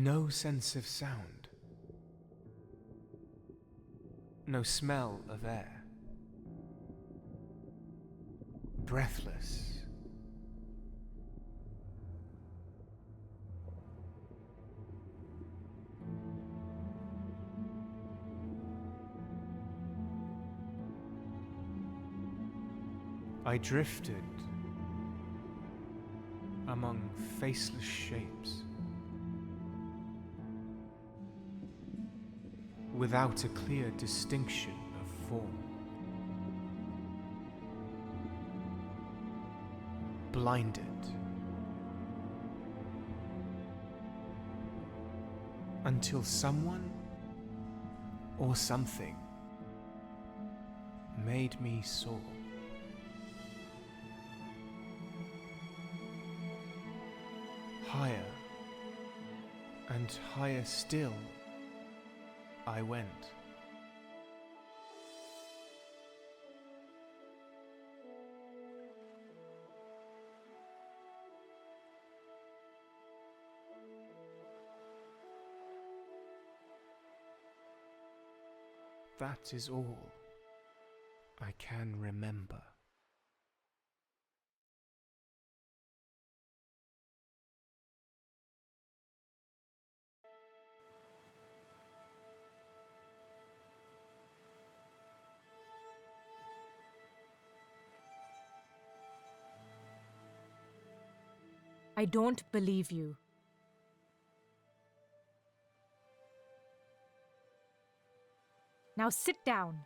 No sense of sound. No smell of air. Breathless. I drifted among faceless shapes, without a clear distinction of form. Blinded. Until someone or something made me soar. Higher and higher still I went. That is all I can remember. I don't believe you. Now sit down.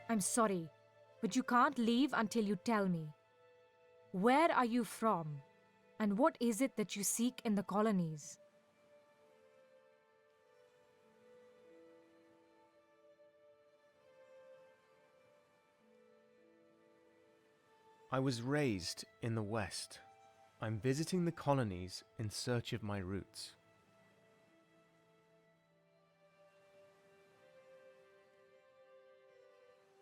I'm sorry, but you can't leave until you tell me. Where are you from? And what is it that you seek in the colonies? I was raised in the West. I'm visiting the colonies in search of my roots.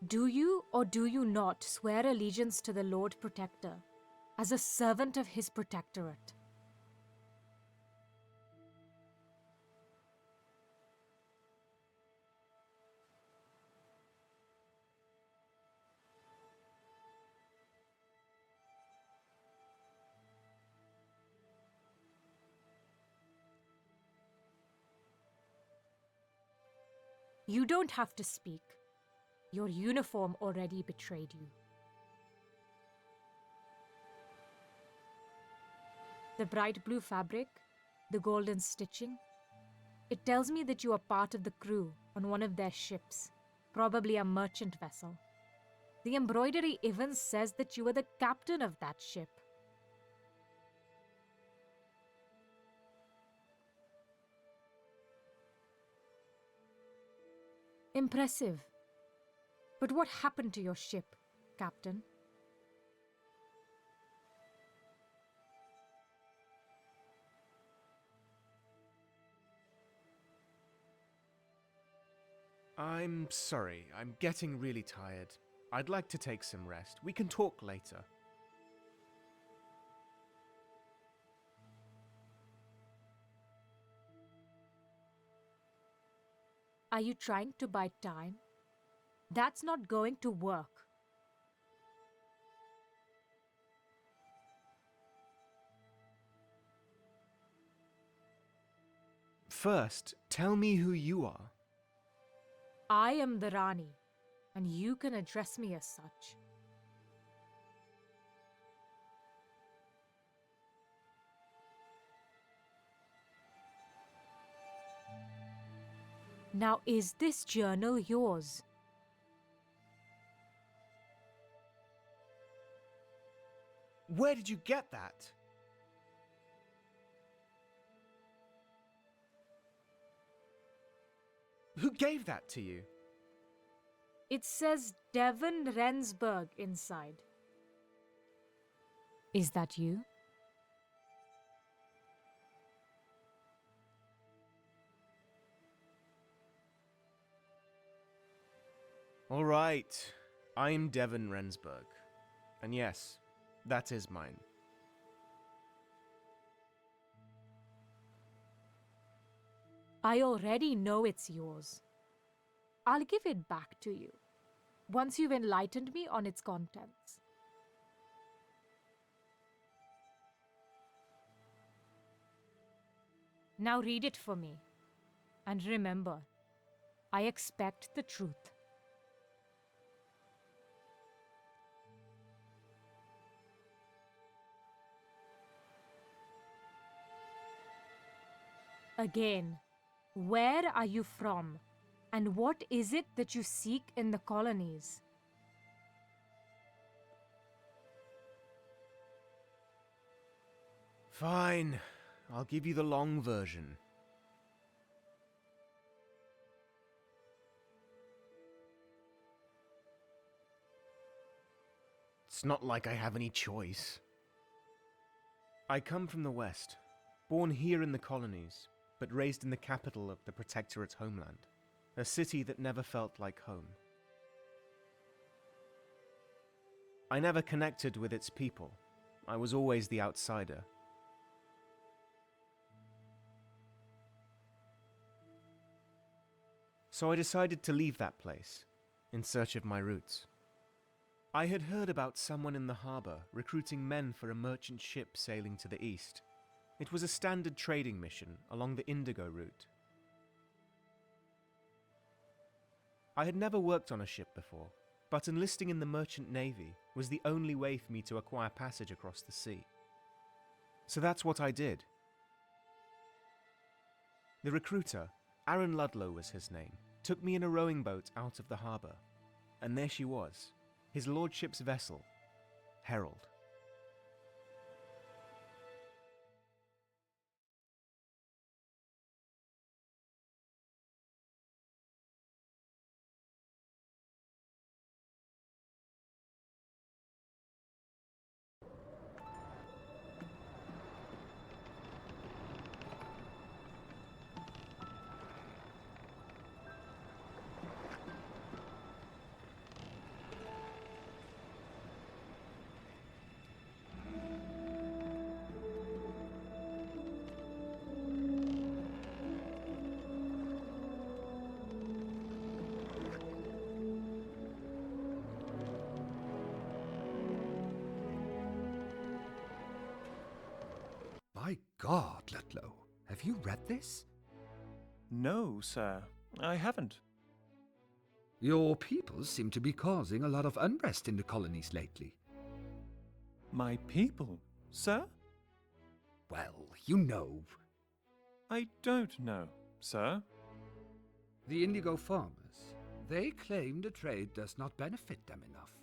Do you or do you not swear allegiance to the Lord Protector as a servant of his protectorate? You don't have to speak. Your uniform already betrayed you. The bright blue fabric, the golden stitching, it tells me that you are part of the crew on one of their ships, probably a merchant vessel. The embroidery even says that you are the captain of that ship. Impressive. But what happened to your ship, Captain? I'm sorry, I'm getting really tired. I'd like to take some rest. We can talk later. Are you trying to buy time? That's not going to work. First, tell me who you are. I am the Rani, and you can address me as such. Now, is this journal yours? Where did you get that? Who gave that to you? It says Devon Rensburg inside. Is that you? All right, I'm Devon Rensburg. And yes, that is mine. I already know it's yours. I'll give it back to you once you've enlightened me on its contents. Now read it for me. And remember, I expect the truth. Again, where are you from? And what is it that you seek in the colonies? Fine, I'll give you the long version. It's not like I have any choice. I come from the West, born here in the colonies, but raised in the capital of the Protectorate homeland, a city that never felt like home. I never connected with its people. I was always the outsider. So I decided to leave that place, in search of my roots. I had heard about someone in the harbour recruiting men for a merchant ship sailing to the east. It was a standard trading mission along the Indigo route. I had never worked on a ship before, but enlisting in the merchant navy was the only way for me to acquire passage across the sea. So that's what I did. The recruiter, Aaron Ludlow was his name, took me in a rowing boat out of the harbour, and there she was, his lordship's vessel, Herald. My God, Ludlow, have you read this? No, sir, I haven't. Your people seem to be causing a lot of unrest in the colonies lately. My people, sir? Well, you know. I don't know, sir. The indigo farmers, they claim the trade does not benefit them enough.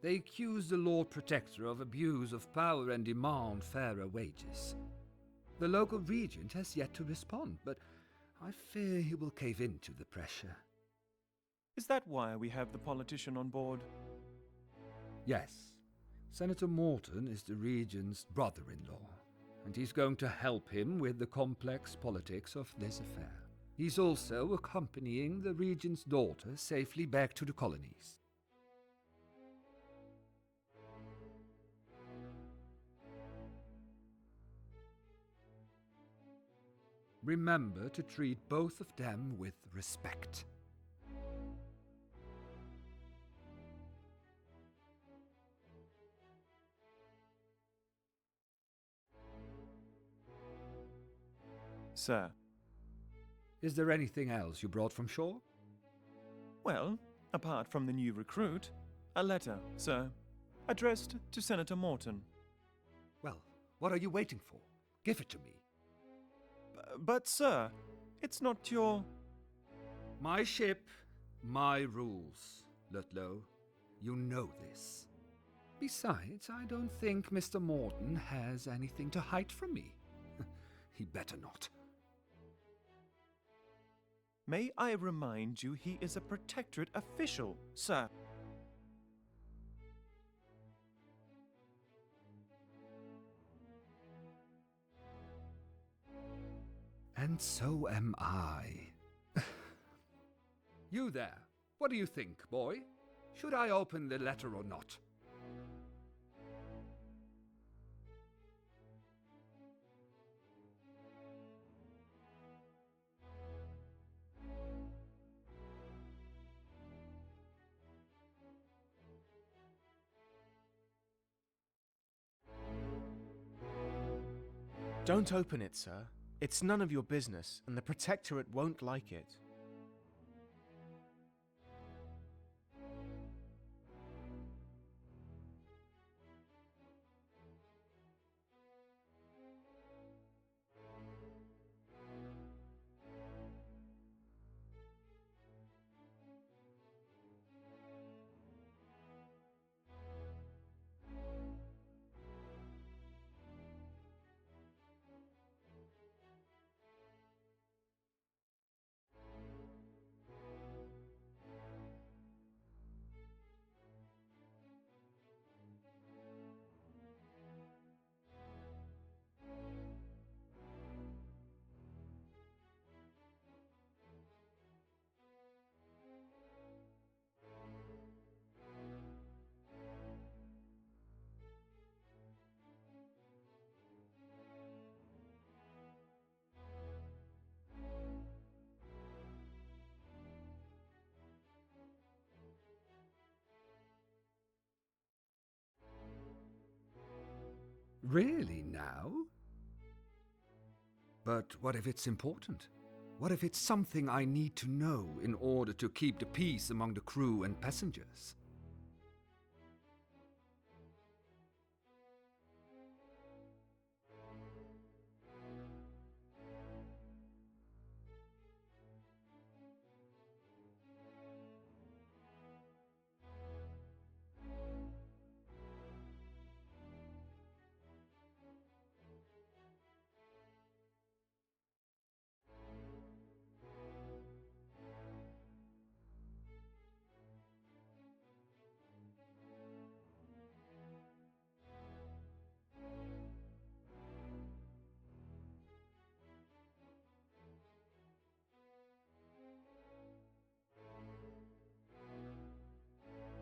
They accuse the Lord Protector of abuse of power and demand fairer wages. The local regent has yet to respond, but I fear he will cave into the pressure. Is that why we have the politician on board? Yes. Senator Morton is the regent's brother-in-law, and he's going to help him with the complex politics of this affair. He's also accompanying the regent's daughter safely back to the colonies. Remember to treat both of them with respect. Sir. Is there anything else you brought from shore? Well, apart from the new recruit, a letter, sir, addressed to Senator Morton. Well, what are you waiting for? Give it to me. But, sir, it's not your... My ship, my rules, Ludlow. You know this. Besides, I don't think Mr. Morton has anything to hide from me. He better not. May I remind you he is a protectorate official, sir? And so am I. You there. What do you think, boy? Should I open the letter or not? Don't open it, sir. It's none of your business, and the Protectorate won't like it. Really now? But what if it's important? What if it's something I need to know in order to keep the peace among the crew and passengers?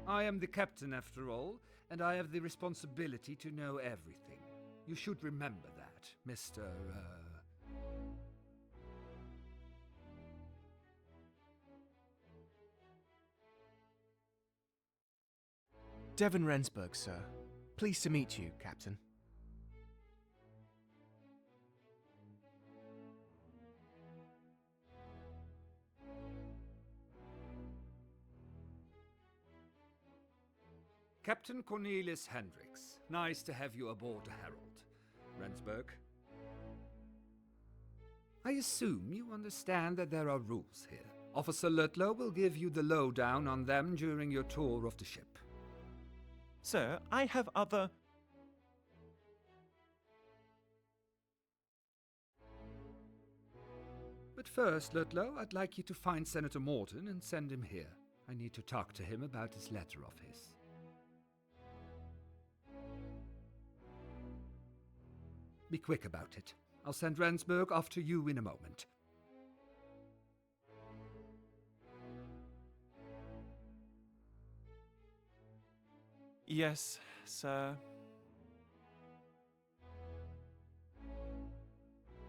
I am the captain after all, and I have the responsibility to know everything. You should remember that, Mr. Devon Rensburg, sir. Pleased to meet you, Captain. Captain Cornelius Hendricks. Nice to have you aboard the Herald, Rensburg. I assume you understand that there are rules here. Officer Ludlow will give you the lowdown on them during your tour of the ship. Sir, I have other... But first, Ludlow, I'd like you to find Senator Morton and send him here. I need to talk to him about this letter of his. Be quick about it. I'll send Rensburg after you in a moment. Yes, sir.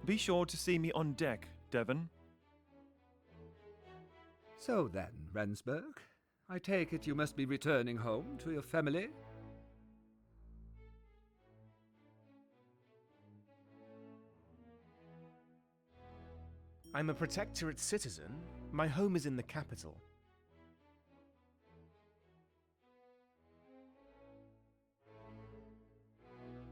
Be sure to see me on deck, Devon. So then, Rensburg, I take it you must be returning home to your family? I'm a Protectorate citizen. My home is in the capital.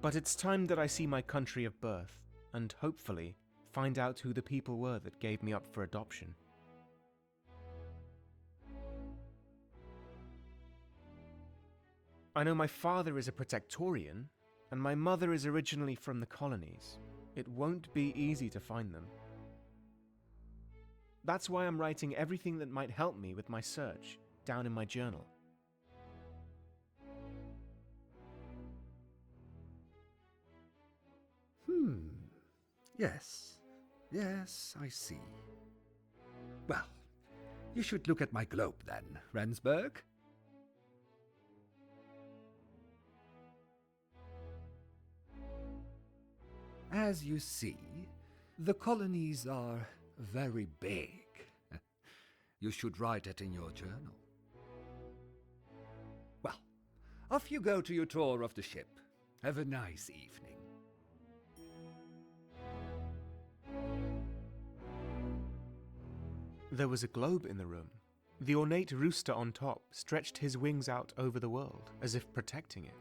But it's time that I see my country of birth, and hopefully find out who the people were that gave me up for adoption. I know my father is a Protectorian, and my mother is originally from the colonies. It won't be easy to find them. That's why I'm writing everything that might help me with my search down in my journal. Yes, I see. Well, you should look at my globe then, Rensburg. As you see, the colonies are very big. You should write it in your journal. Well, off you go to your tour of the ship. Have a nice evening. There was a globe in the room. The ornate rooster on top stretched his wings out over the world, as if protecting it.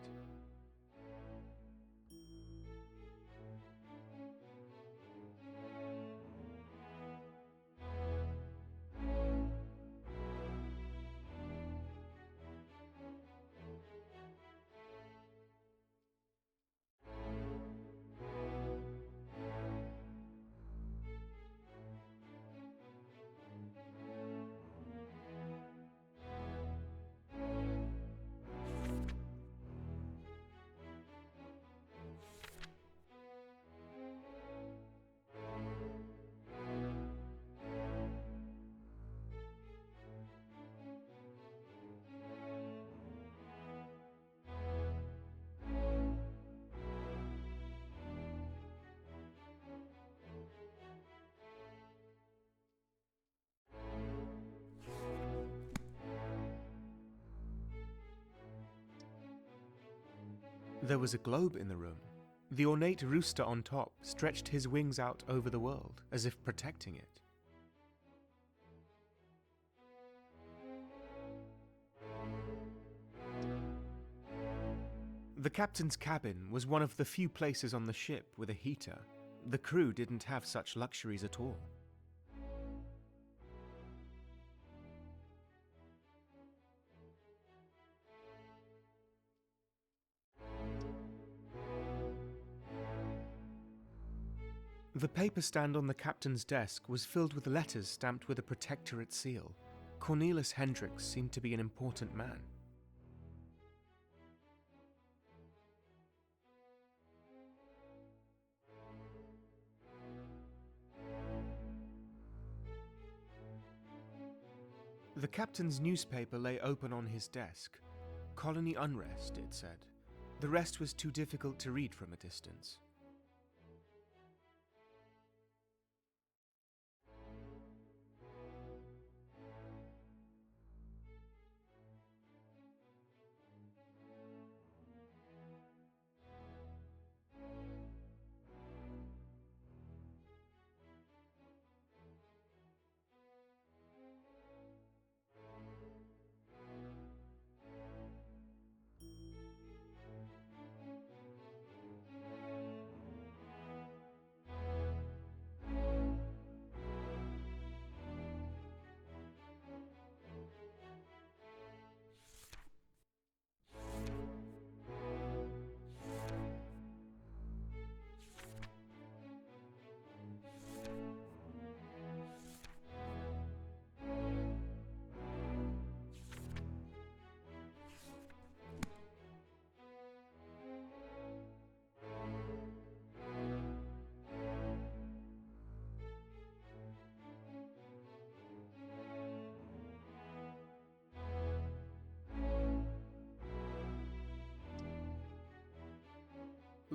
There was a globe in the room. The ornate rooster on top stretched his wings out over the world, as if protecting it. The captain's cabin was one of the few places on the ship with a heater. The crew didn't have such luxuries at all. The paper stand on the captain's desk was filled with letters stamped with a protectorate seal. Cornelis Hendricks seemed to be an important man. The captain's newspaper lay open on his desk. Colony unrest, it said. The rest was too difficult to read from a distance.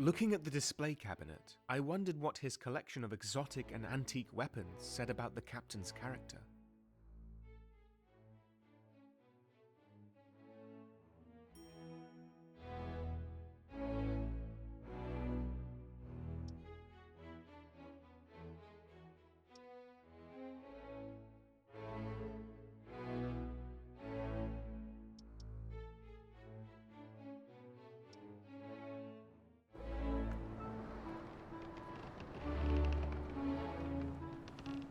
Looking at the display cabinet, I wondered what his collection of exotic and antique weapons said about the captain's character.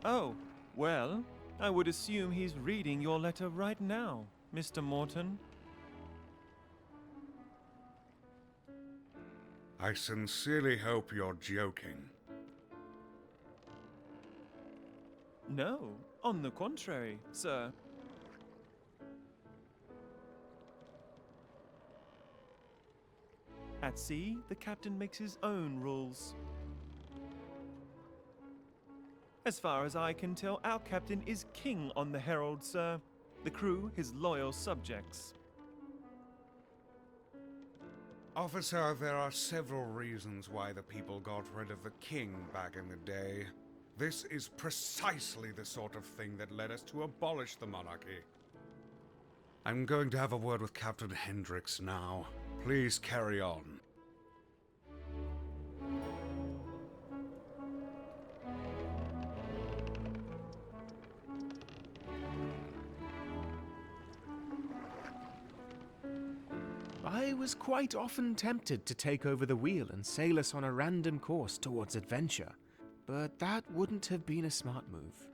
Oh, well, I would assume he's reading your letter right now, Mr. Morton. I sincerely hope you're joking. No, on the contrary, sir. At sea, the captain makes his own rules. As far as I can tell, our captain is king on the Herald, sir. The crew, his loyal subjects. Officer, there are several reasons why the people got rid of the king back in the day. This is precisely the sort of thing that led us to abolish the monarchy. I'm going to have a word with Captain Hendricks now. Please carry on. I was quite often tempted to take over the wheel and sail us on a random course towards adventure, but that wouldn't have been a smart move.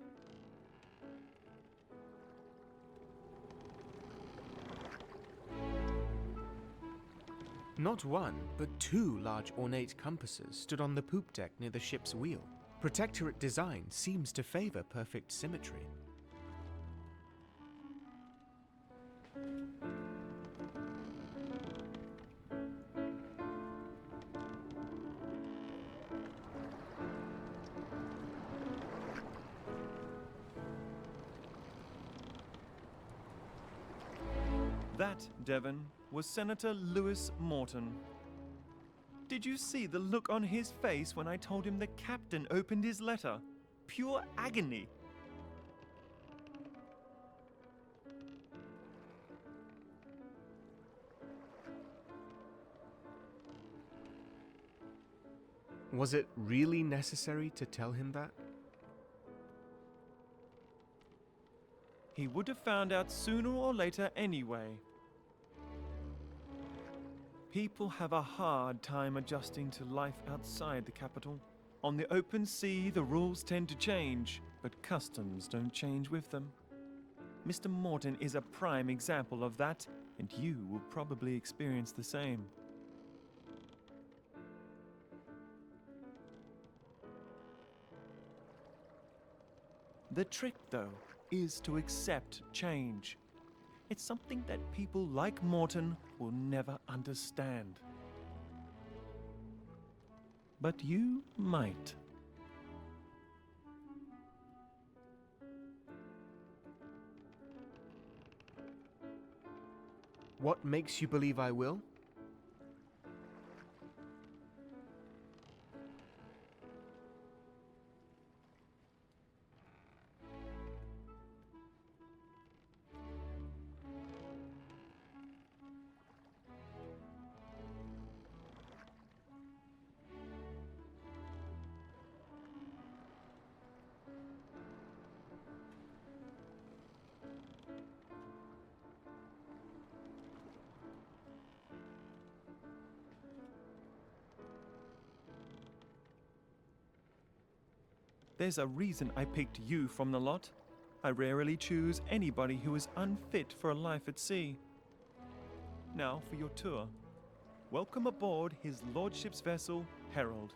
Not one, but two large ornate compasses stood on the poop deck near the ship's wheel. Protectorate design seems to favor perfect symmetry. That, Devon, was Senator Lewis Morton. Did you see the look on his face when I told him the captain opened his letter? Pure agony. Was it really necessary to tell him that? He would have found out sooner or later anyway. People have a hard time adjusting to life outside the capital. On the open sea, the rules tend to change, but customs don't change with them. Mr. Morton is a prime example of that, and you will probably experience the same. The trick, though, is to accept change. It's something that people like Morton will never understand. But you might. What makes you believe I will? There's a reason I picked you from the lot. I rarely choose anybody who is unfit for a life at sea. Now for your tour. Welcome aboard His Lordship's vessel, Herald.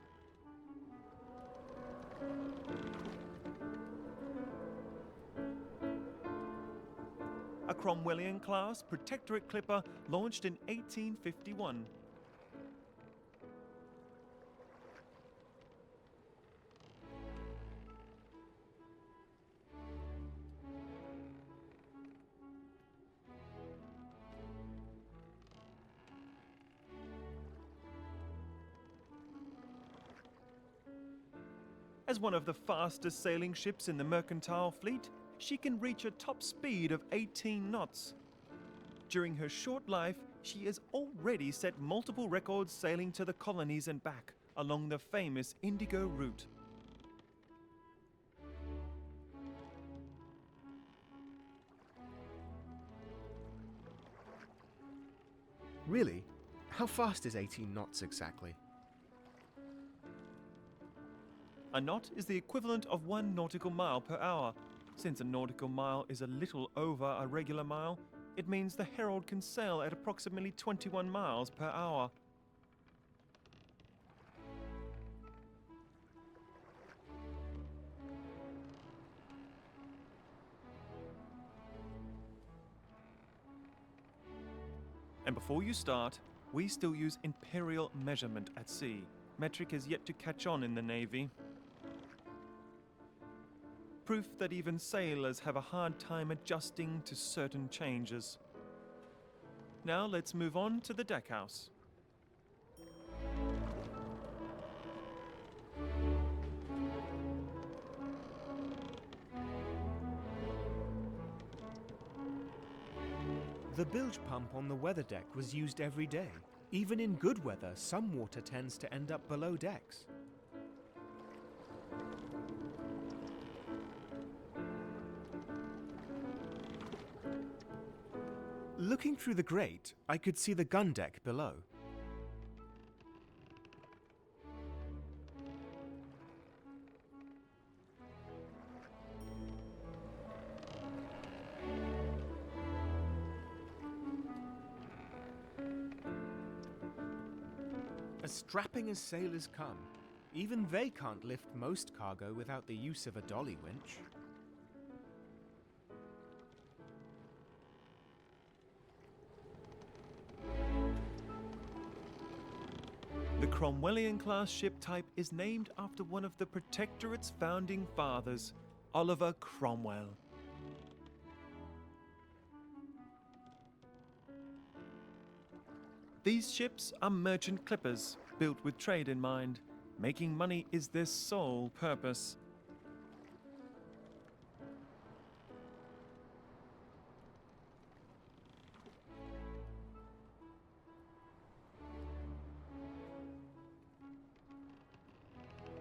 A Cromwellian class Protectorate clipper launched in 1851. As one of the fastest sailing ships in the mercantile fleet, she can reach a top speed of 18 knots. During her short life, she has already set multiple records sailing to the colonies and back along the famous Indigo route. Really? How fast is 18 knots exactly? A knot is the equivalent of 1 nautical mile per hour. Since a nautical mile is a little over a regular mile, it means the Herald can sail at approximately 21 miles per hour. And before you start, we still use imperial measurement at sea. Metric has yet to catch on in the Navy. Proof that even sailors have a hard time adjusting to certain changes. Now let's move on to the deckhouse. The bilge pump on the weather deck was used every day. Even in good weather, some water tends to end up below decks. Looking through the grate, I could see the gun deck below. As strapping as sailors come, even they can't lift most cargo without the use of a dolly winch. The Cromwellian-class ship type is named after one of the Protectorate's founding fathers, Oliver Cromwell. These ships are merchant clippers, built with trade in mind. Making money is their sole purpose.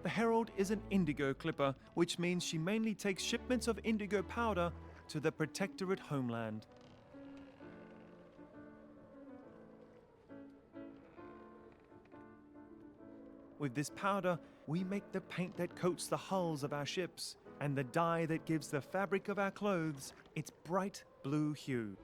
The Herald is an indigo clipper, which means she mainly takes shipments of indigo powder to the Protectorate homeland. With this powder, we make the paint that coats the hulls of our ships, and the dye that gives the fabric of our clothes its bright blue hue.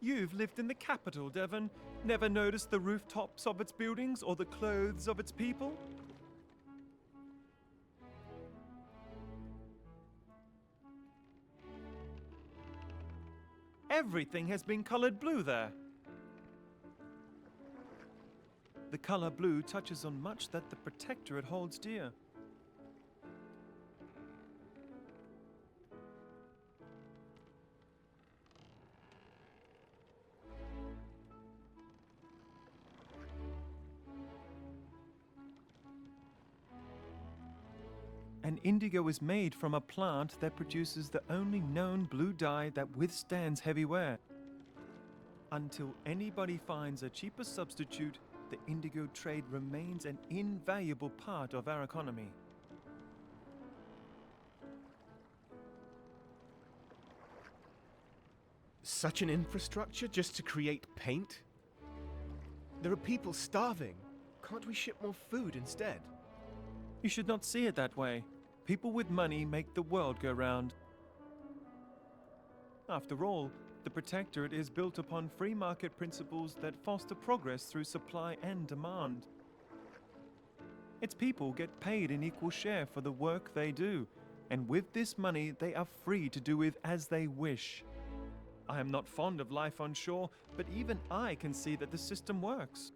You've lived in the capital, Devon. Never noticed the rooftops of its buildings or the clothes of its people? Everything has been colored blue there. The color blue touches on much that the Protectorate holds dear. And indigo is made from a plant that produces the only known blue dye that withstands heavy wear. Until anybody finds a cheaper substitute, the indigo trade remains an invaluable part of our economy. Such an infrastructure just to create paint? There are people starving. Can't we ship more food instead? You should not see it that way. People with money make the world go round. After all, the Protectorate is built upon free market principles that foster progress through supply and demand. Its people get paid an equal share for the work they do, and with this money they are free to do with as they wish. I am not fond of life on shore, but even I can see that the system works.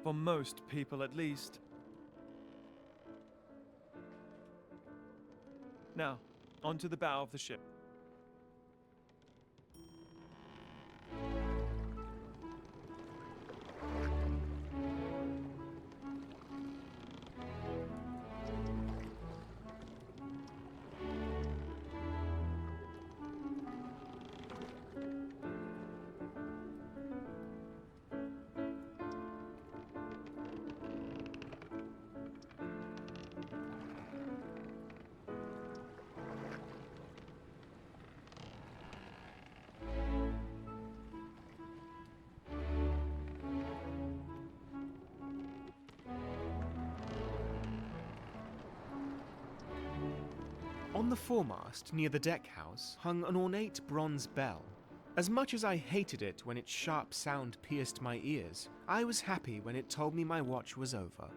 For most people, at least. Now, onto the bow of the ship. On the foremast, near the deck house, hung an ornate bronze bell. As much as I hated it when its sharp sound pierced my ears, I was happy when it told me my watch was over.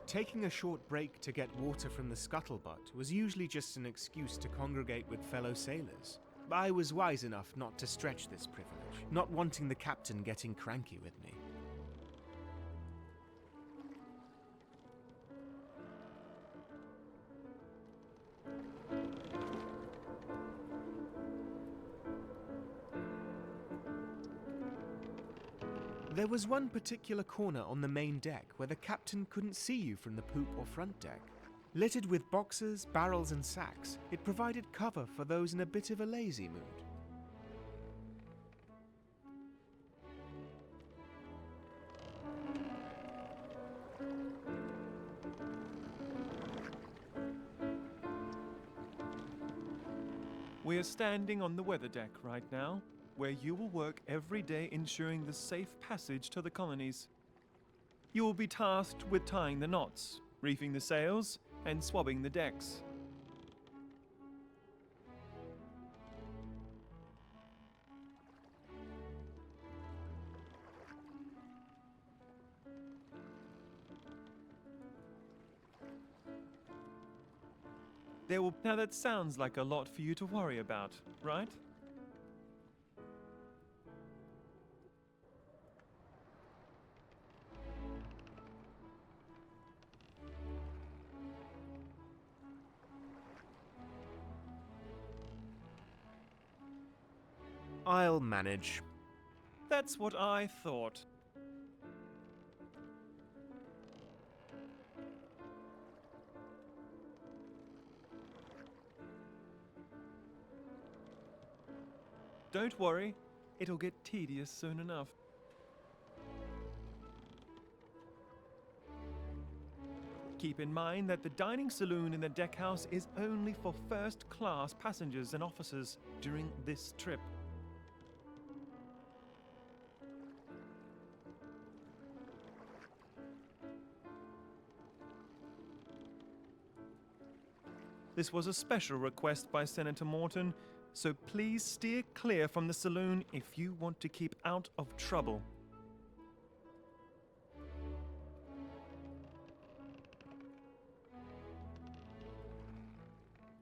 Taking a short break to get water from the scuttlebutt was usually just an excuse to congregate with fellow sailors. I was wise enough not to stretch this privilege, not wanting the captain getting cranky with me. There was one particular corner on the main deck where the captain couldn't see you from the poop or front deck. Littered with boxes, barrels and sacks, it provided cover for those in a bit of a lazy mood. We are standing on the weather deck right now, where you will work every day ensuring the safe passage to the colonies. You will be tasked with tying the knots, reefing the sails, and swabbing the decks. Now that sounds like a lot for you to worry about, right? I'll manage. That's what I thought. Don't worry, it'll get tedious soon enough. Keep in mind that the dining saloon in the deckhouse is only for first-class passengers and officers during this trip. This was a special request by Senator Morton, so please steer clear from the saloon if you want to keep out of trouble.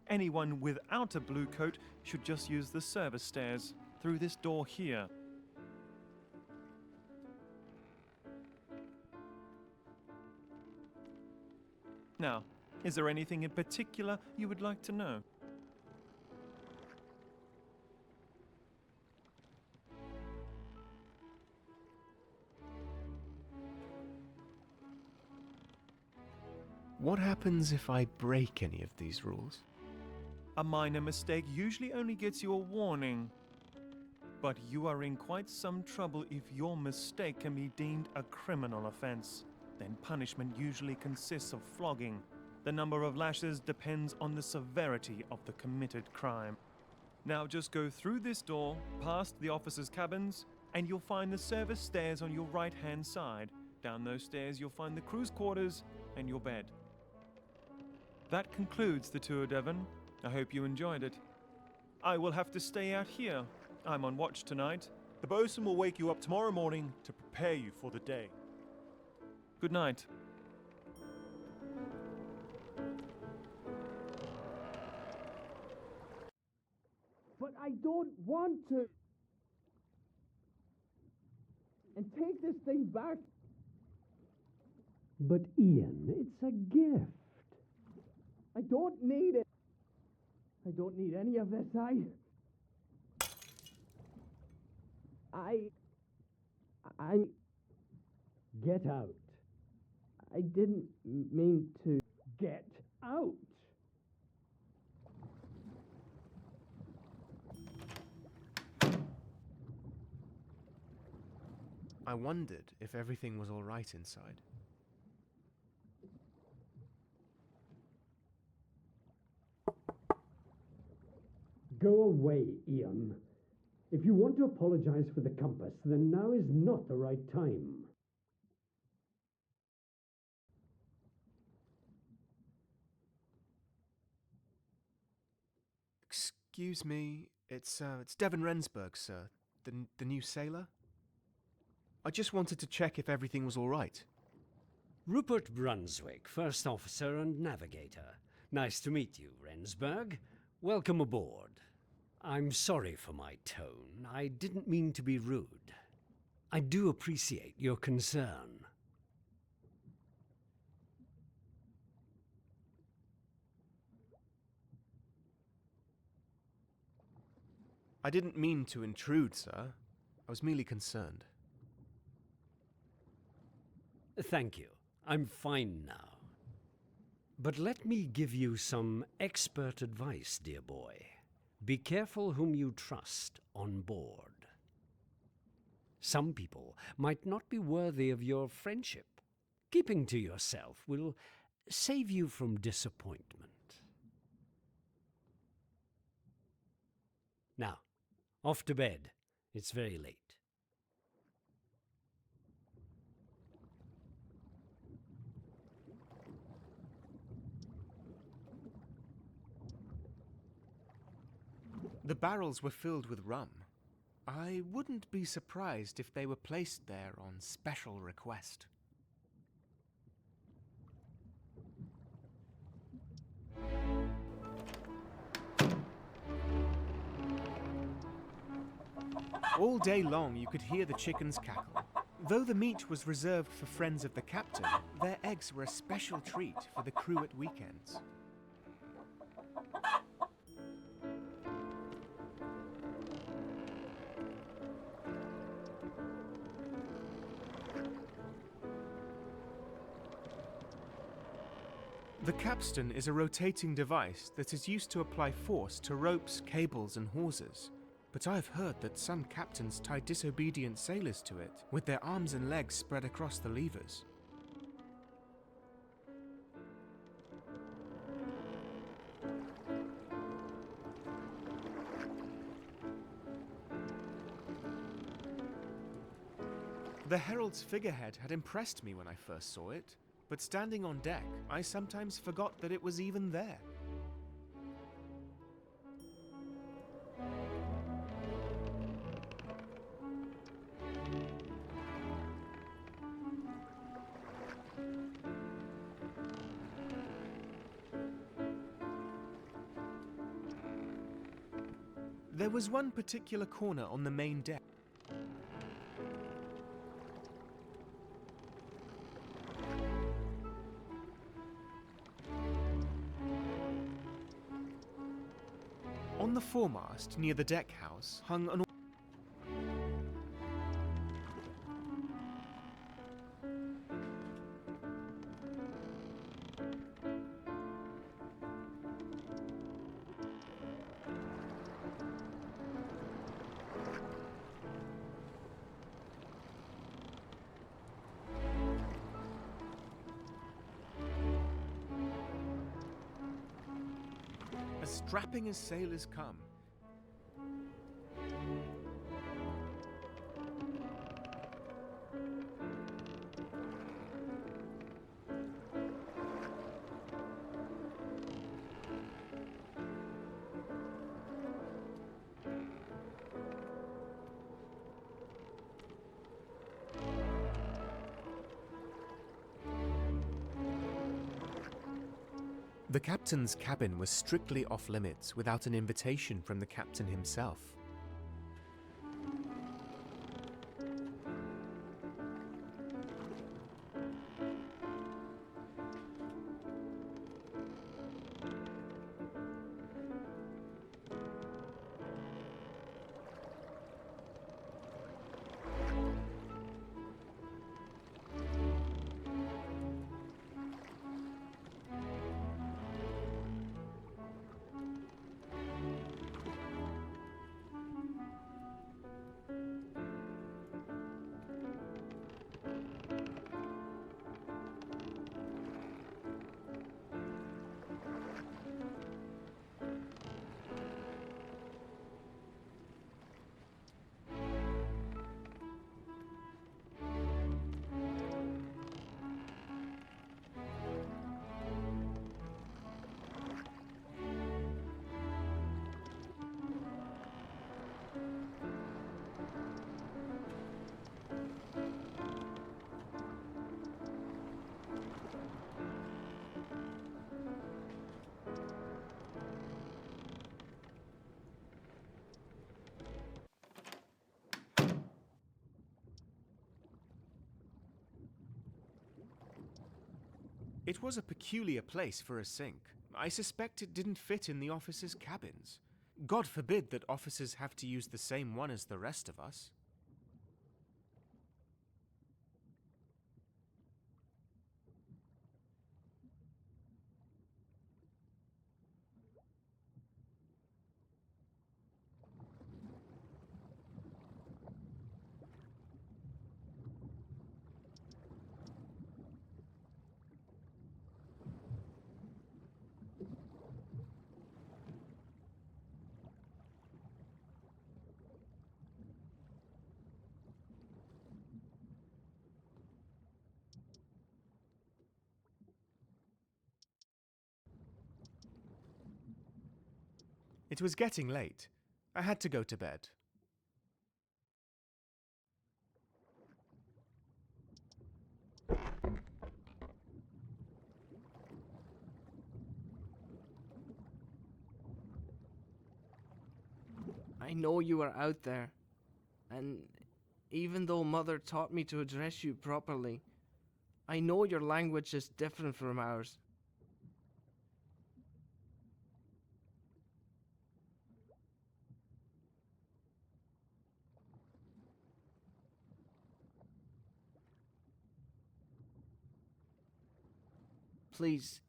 Anyone without a blue coat should just use the service stairs through this door here. Now, is there anything in particular you would like to know? What happens if I break any of these rules? A minor mistake usually only gets you a warning. But you are in quite some trouble if your mistake can be deemed a criminal offense. Then punishment usually consists of flogging. The number of lashes depends on the severity of the committed crime. Now just go through this door, past the officers' cabins, and you'll find the service stairs on your right-hand side. Down those stairs you'll find the crew's quarters and your bed. That concludes the tour, Devon. I hope you enjoyed it. I will have to stay out here. I'm on watch tonight. The bosun will wake you up tomorrow morning to prepare you for the day. Good night. But I don't want to. And take this thing back. But Ian, it's a gift. I don't need it. I don't need any of this. Get out. I didn't mean to. Get out. I wondered if everything was all right inside. Go away, Ian. If you want to apologize for the compass, then now is not the right time. Excuse me, it's Devon Rensburg, sir. The new sailor? I just wanted to check if everything was all right. Rupert Brunswick, First Officer and Navigator. Nice to meet you, Rensburg. Welcome aboard. I'm sorry for my tone. I didn't mean to be rude. I do appreciate your concern. I didn't mean to intrude, sir. I was merely concerned. Thank you. I'm fine now. But let me give you some expert advice, dear boy. Be careful whom you trust on board. Some people might not be worthy of your friendship. Keeping to yourself will save you from disappointment. Now, off to bed. It's very late. The barrels were filled with rum. I wouldn't be surprised if they were placed there on special request. All day long you could hear the chickens cackle. Though the meat was reserved for friends of the captain, their eggs were a special treat for the crew at weekends. The capstan is a rotating device that is used to apply force to ropes, cables, and hawsers. But I've heard that some captains tie disobedient sailors to it, with their arms and legs spread across the levers. The Herald's figurehead had impressed me when I first saw it, but standing on deck, I sometimes forgot that it was even there. There was one particular corner on the main deck. On the foremast, near the deck house, hung an as strapping as sailors come. The captain's cabin was strictly off-limits without an invitation from the captain himself. It was a peculiar place for a sink. I suspect it didn't fit in the officers' cabins. God forbid that officers have to use the same one as the rest of us. It was getting late. I had to go to bed. I know you are out there, and even though Mother taught me to address you properly, I know your language is different from ours. Please,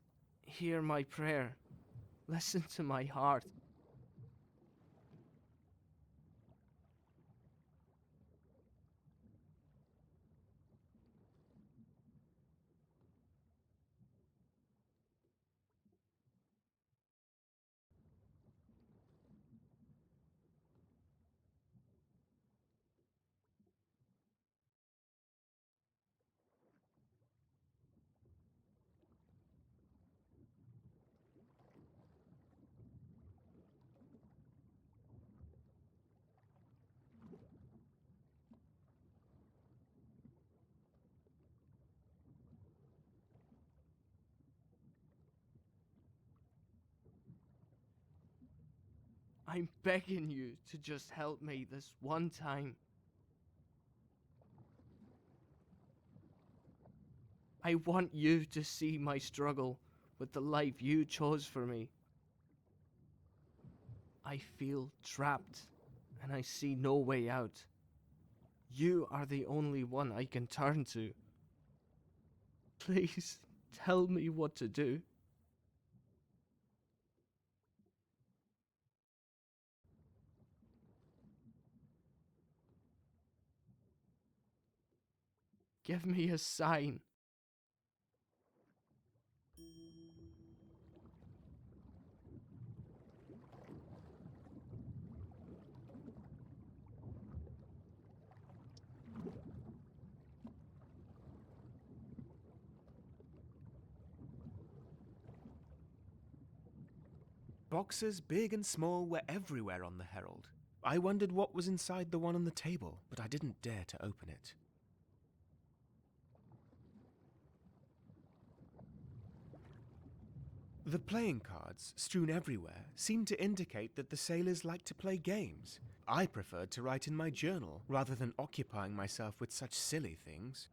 hear my prayer. Listen to my heart. I'm begging you to just help me this one time. I want you to see my struggle with the life you chose for me. I feel trapped, and I see no way out. You are the only one I can turn to. Please tell me what to do. Give me a sign. Boxes, big and small, were everywhere on the Herald. I wondered what was inside the one on the table, but I didn't dare to open it. The playing cards, strewn everywhere, seemed to indicate that the sailors liked to play games. I preferred to write in my journal, rather than occupying myself with such silly things.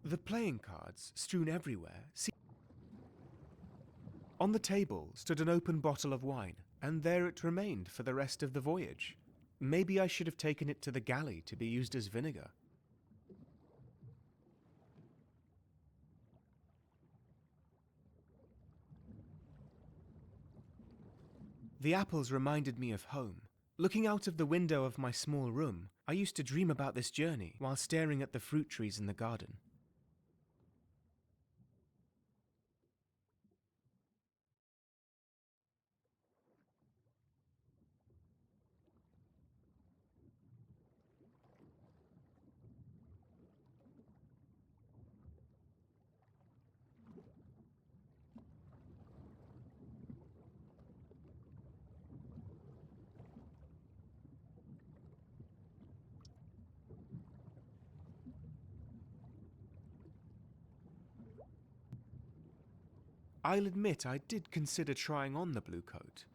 The playing cards, strewn everywhere, On the table stood an open bottle of wine, and there it remained for the rest of the voyage. Maybe I should have taken it to the galley to be used as vinegar. The apples reminded me of home. Looking out of the window of my small room, I used to dream about this journey while staring at the fruit trees in the garden. I'll admit I did consider trying on the blue coat,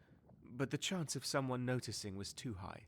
but the chance of someone noticing was too high.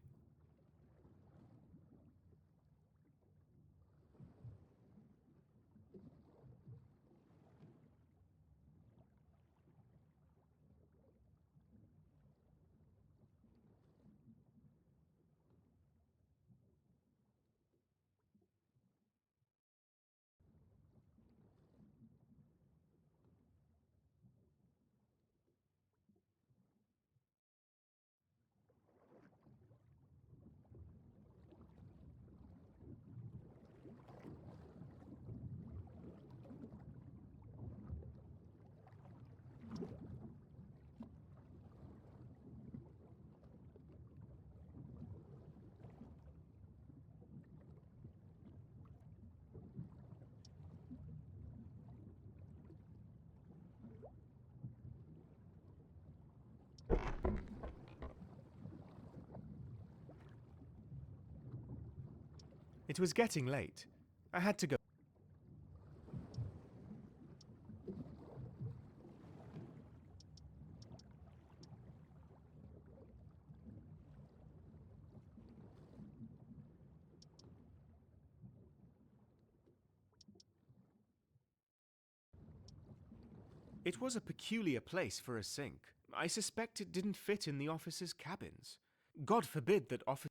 It was getting late. I had to go. It was a peculiar place for a sink. I suspect it didn't fit in the officers' cabins. God forbid that officers.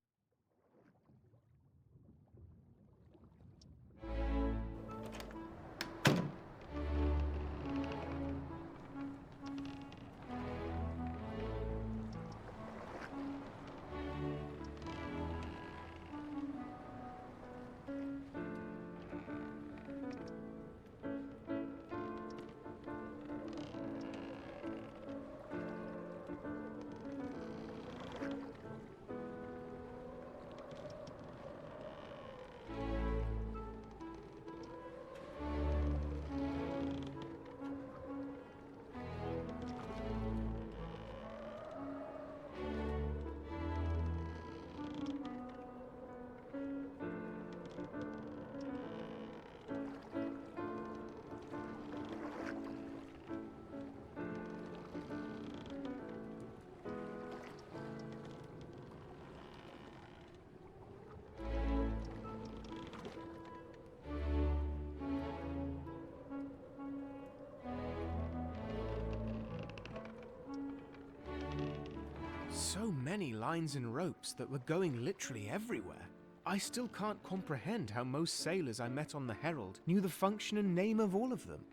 So many lines and ropes that were going literally everywhere. I still can't comprehend how most sailors I met on the Herald knew the function and name of all of them.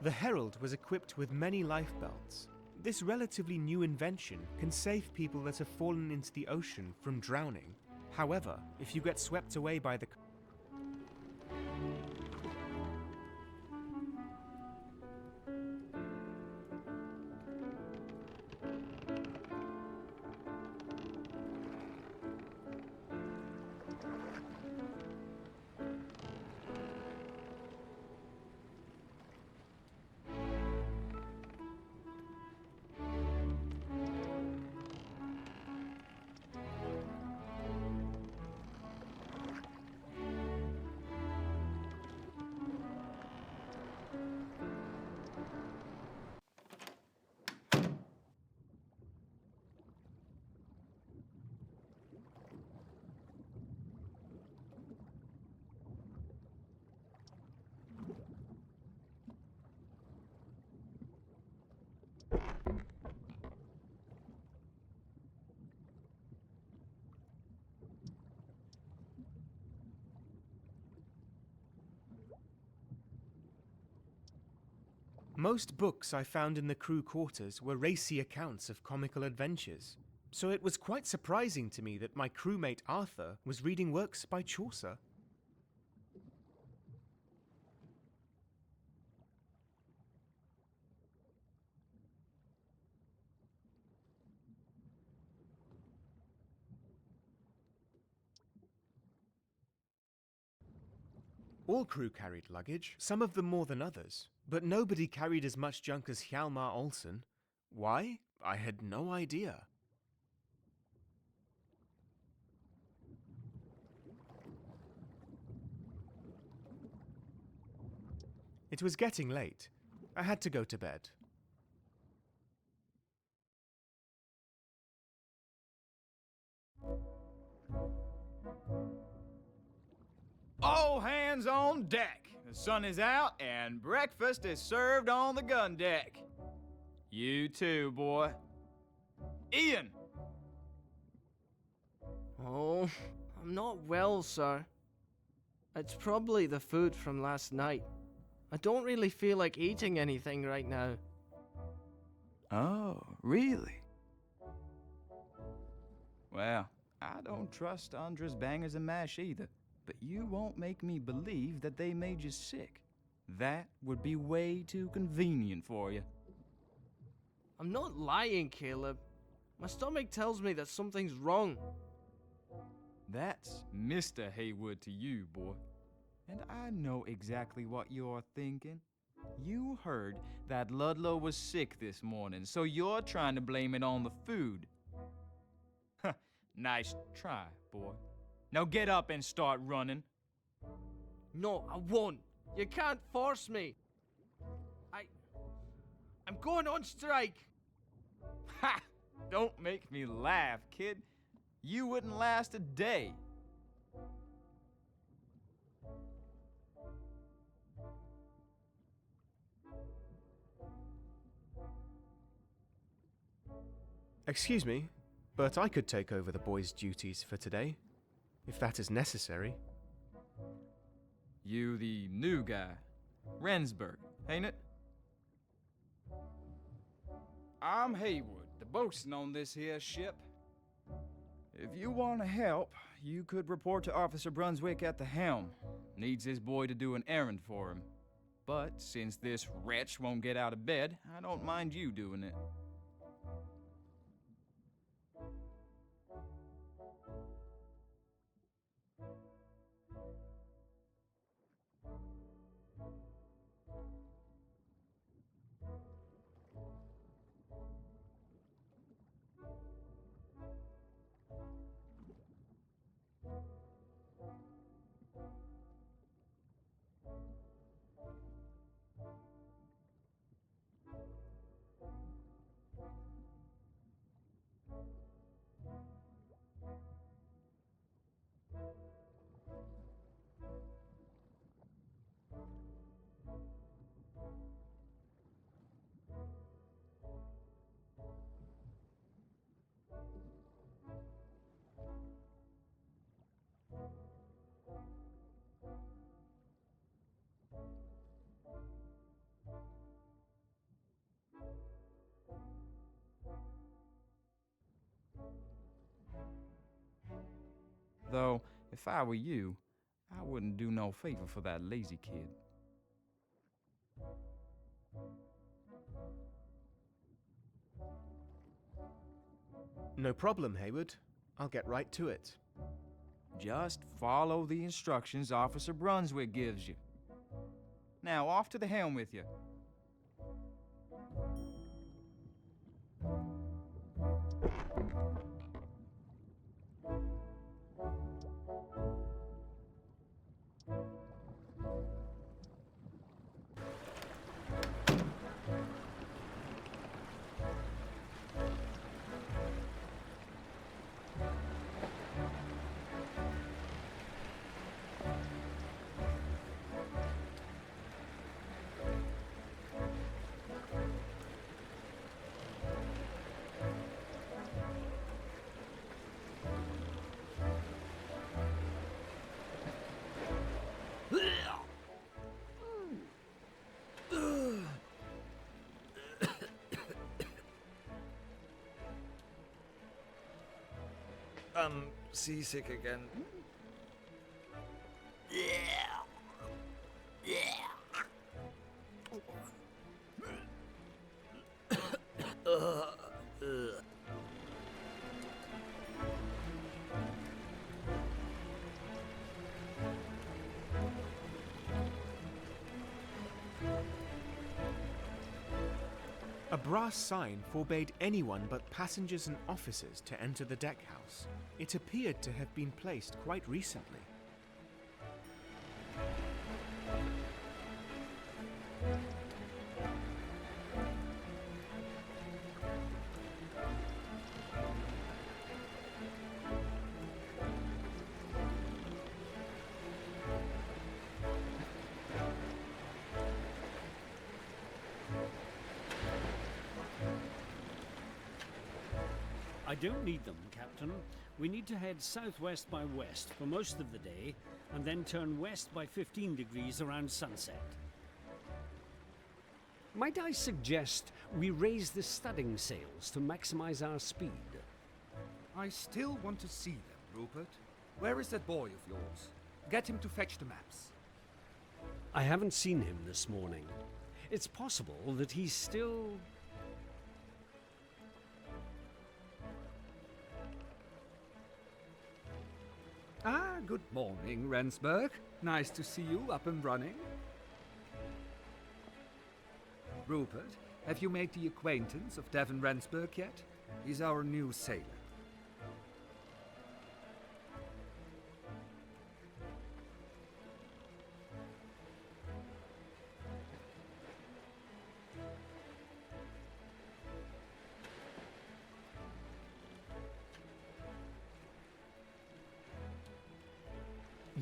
The Herald was equipped with many life belts. This relatively new invention can save people that have fallen into the ocean from drowning. However, if you get swept away by the Most books I found in the crew quarters were racy accounts of comical adventures, so it was quite surprising to me that my crewmate Arthur was reading works by Chaucer. All crew carried luggage, some of them more than others, but nobody carried as much junk as Hjalmar Olsen. Why? I had no idea. It was getting late. I had to go to bed. All hands on deck. The sun is out and breakfast is served on the gun deck. You too, boy. Ian! Oh, I'm not well, sir. It's probably the food from last night. I don't really feel like eating anything right now. Oh, really? Well, I don't trust Andra's bangers and mash either, but you won't make me believe that they made you sick. That would be way too convenient for you. I'm not lying, Caleb. My stomach tells me that something's wrong. That's Mr. Haywood to you, boy. And I know exactly what you're thinking. You heard that Ludlow was sick this morning, so you're trying to blame it on the food. Nice try, boy. Now get up and start running. No, I won't. You can't force me. I'm going on strike. Ha! Don't make me laugh, kid. You wouldn't last a day. Excuse me, but I could take over the boys' duties for today, if that is necessary. You the new guy. Rensburg, ain't it? I'm Haywood, the bosun on this here ship. If you want to help, you could report to Officer Brunswick at the helm. Needs his boy to do an errand for him. But since this wretch won't get out of bed, I don't mind you doing it. Though, if I were you, I wouldn't do no favor for that lazy kid. No problem, Haywood. I'll get right to it. Just follow the instructions Officer Brunswick gives you. Now, off to the helm with you. I'm seasick again. A brass sign forbade anyone but passengers and officers to enter the deck house. It appeared to have been placed quite recently. I don't need them, Captain. We need to head southwest by west for most of the day, and then turn west by 15 degrees around sunset. Might I suggest we raise the studding sails to maximize our speed? I still want to see them, Rupert. Where is that boy of yours? Get him to fetch the maps. I haven't seen him this morning. It's possible that he's still... Ah, good morning, Rensburg. Nice to see you up and running. Rupert, have you made the acquaintance of Devon Rensburg yet? He's our new sailor.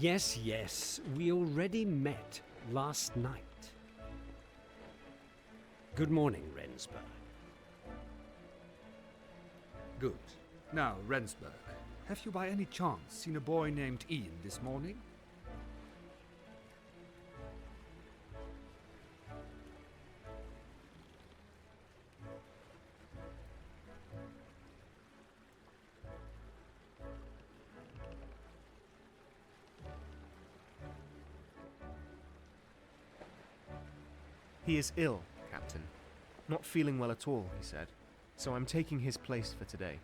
Yes, yes, we already met last night. Good morning, Rensburg. Good. Now, Rensburg, have you by any chance seen a boy named Ian this morning? He is ill, Captain. Not feeling well at all, he said. So I'm taking his place for today.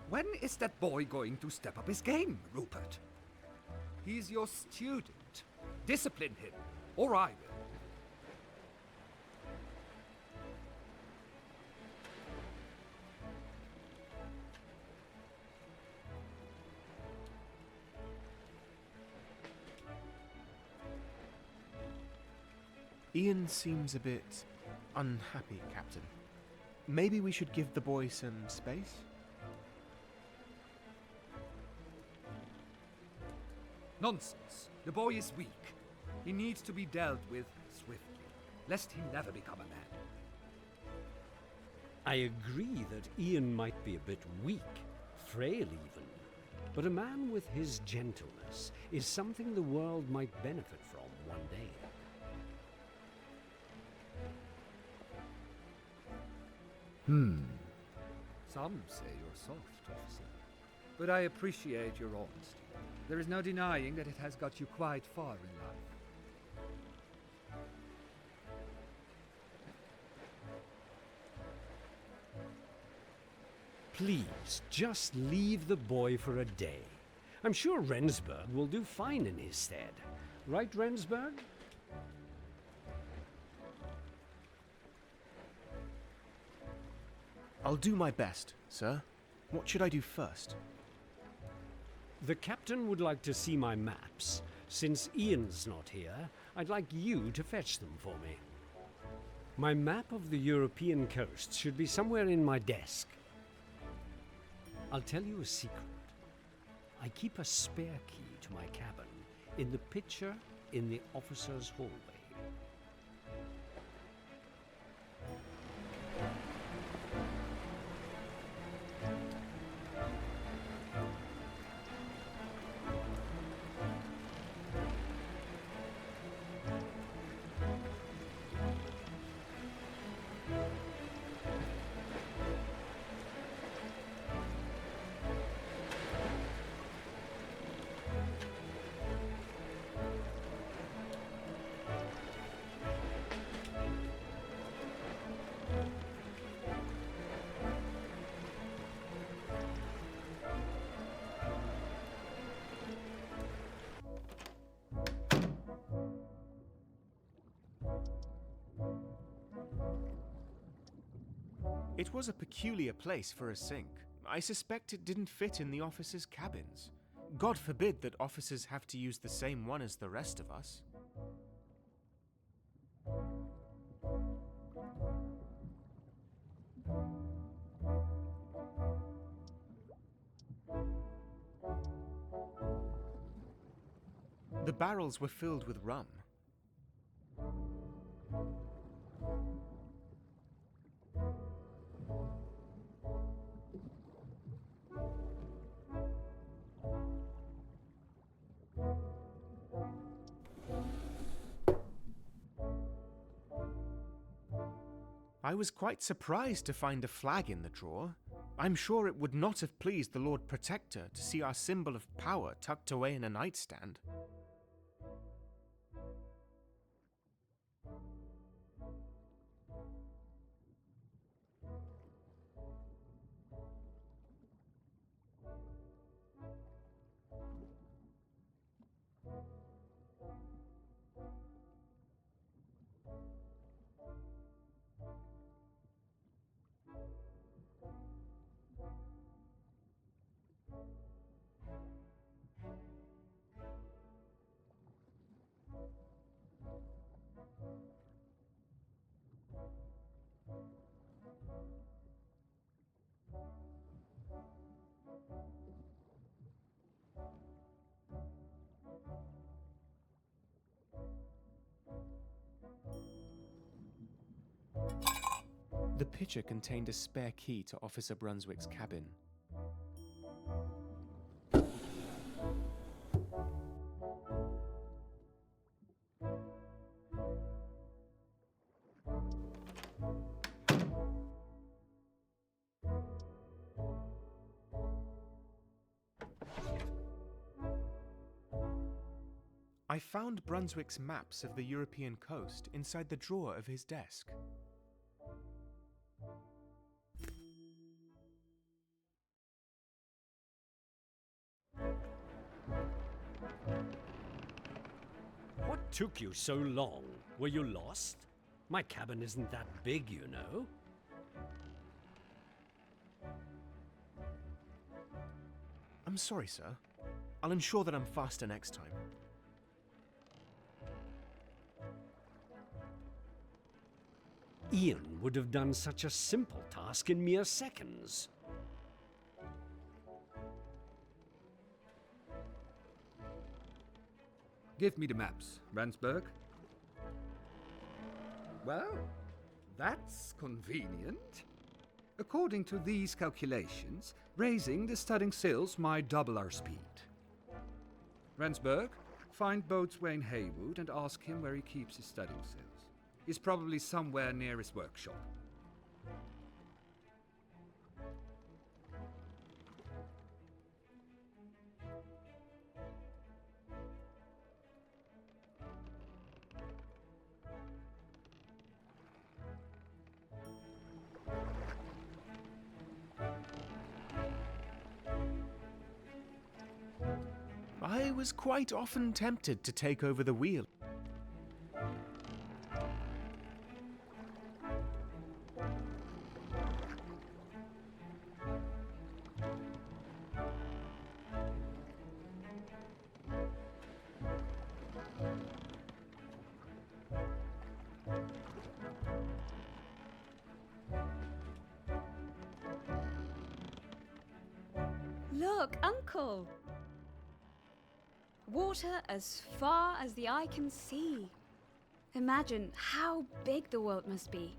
When is that boy going to step up his game, Rupert? He's your student. Discipline him, or I will. Ian seems a bit unhappy, Captain. Maybe we should give the boy some space? Nonsense. The boy is weak. He needs to be dealt with swiftly, lest he never become a man. I agree that Ian might be a bit weak, frail even, but a man with his gentleness is something the world might benefit from one day. Some say you're soft, officer. But I appreciate your honesty. There is no denying that it has got you quite far in life. Please, just leave the boy for a day. I'm sure Rensburg will do fine in his stead. Right, Rensburg? I'll do my best, sir. What should I do first? The captain would like to see my maps. Since Ian's not here, I'd like you to fetch them for me. My map of the European coast should be somewhere in my desk. I'll tell you a secret. I keep a spare key to my cabin in the pitcher in the officer's hallway. It was a peculiar place for a sink. I suspect it didn't fit in the officers' cabins. God forbid that officers have to use the same one as the rest of us. The barrels were filled with rum. I was quite surprised to find a flag in the drawer. I'm sure it would not have pleased the Lord Protector to see our symbol of power tucked away in a nightstand. The pitcher contained a spare key to Officer Brunswick's cabin. I found Brunswick's maps of the European coast inside the drawer of his desk. What took you so long? Were you lost? My cabin isn't that big, you know. I'm sorry, sir. I'll ensure that I'm faster next time. Ian would have done such a simple task in mere seconds. Give me the maps, Ransburg. Well, that's convenient. According to these calculations, raising the studding sails might double our speed. Ransburg, find Boatswain Haywood and ask him where he keeps his studding sails. He's probably somewhere near his workshop. I was quite often tempted to take over the wheel. Look, Uncle! Water as far as the eye can see. Imagine how big the world must be.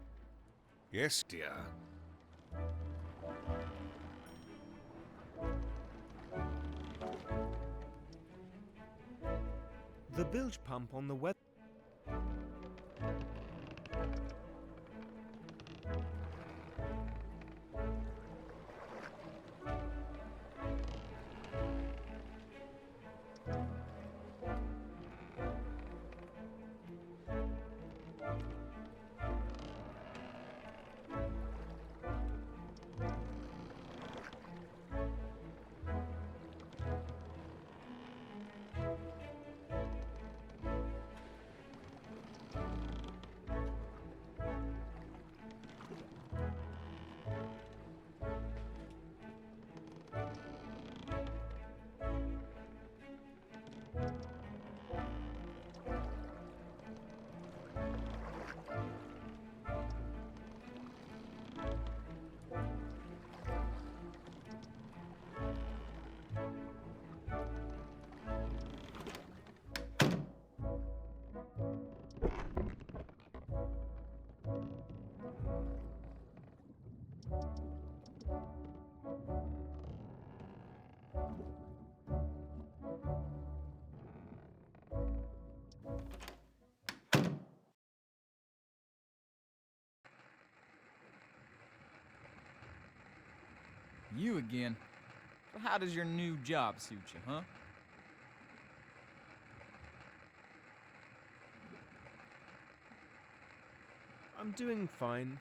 Yes, dear. The bilge pump on the weather. You again? So how does your new job suit you, huh? I'm doing fine.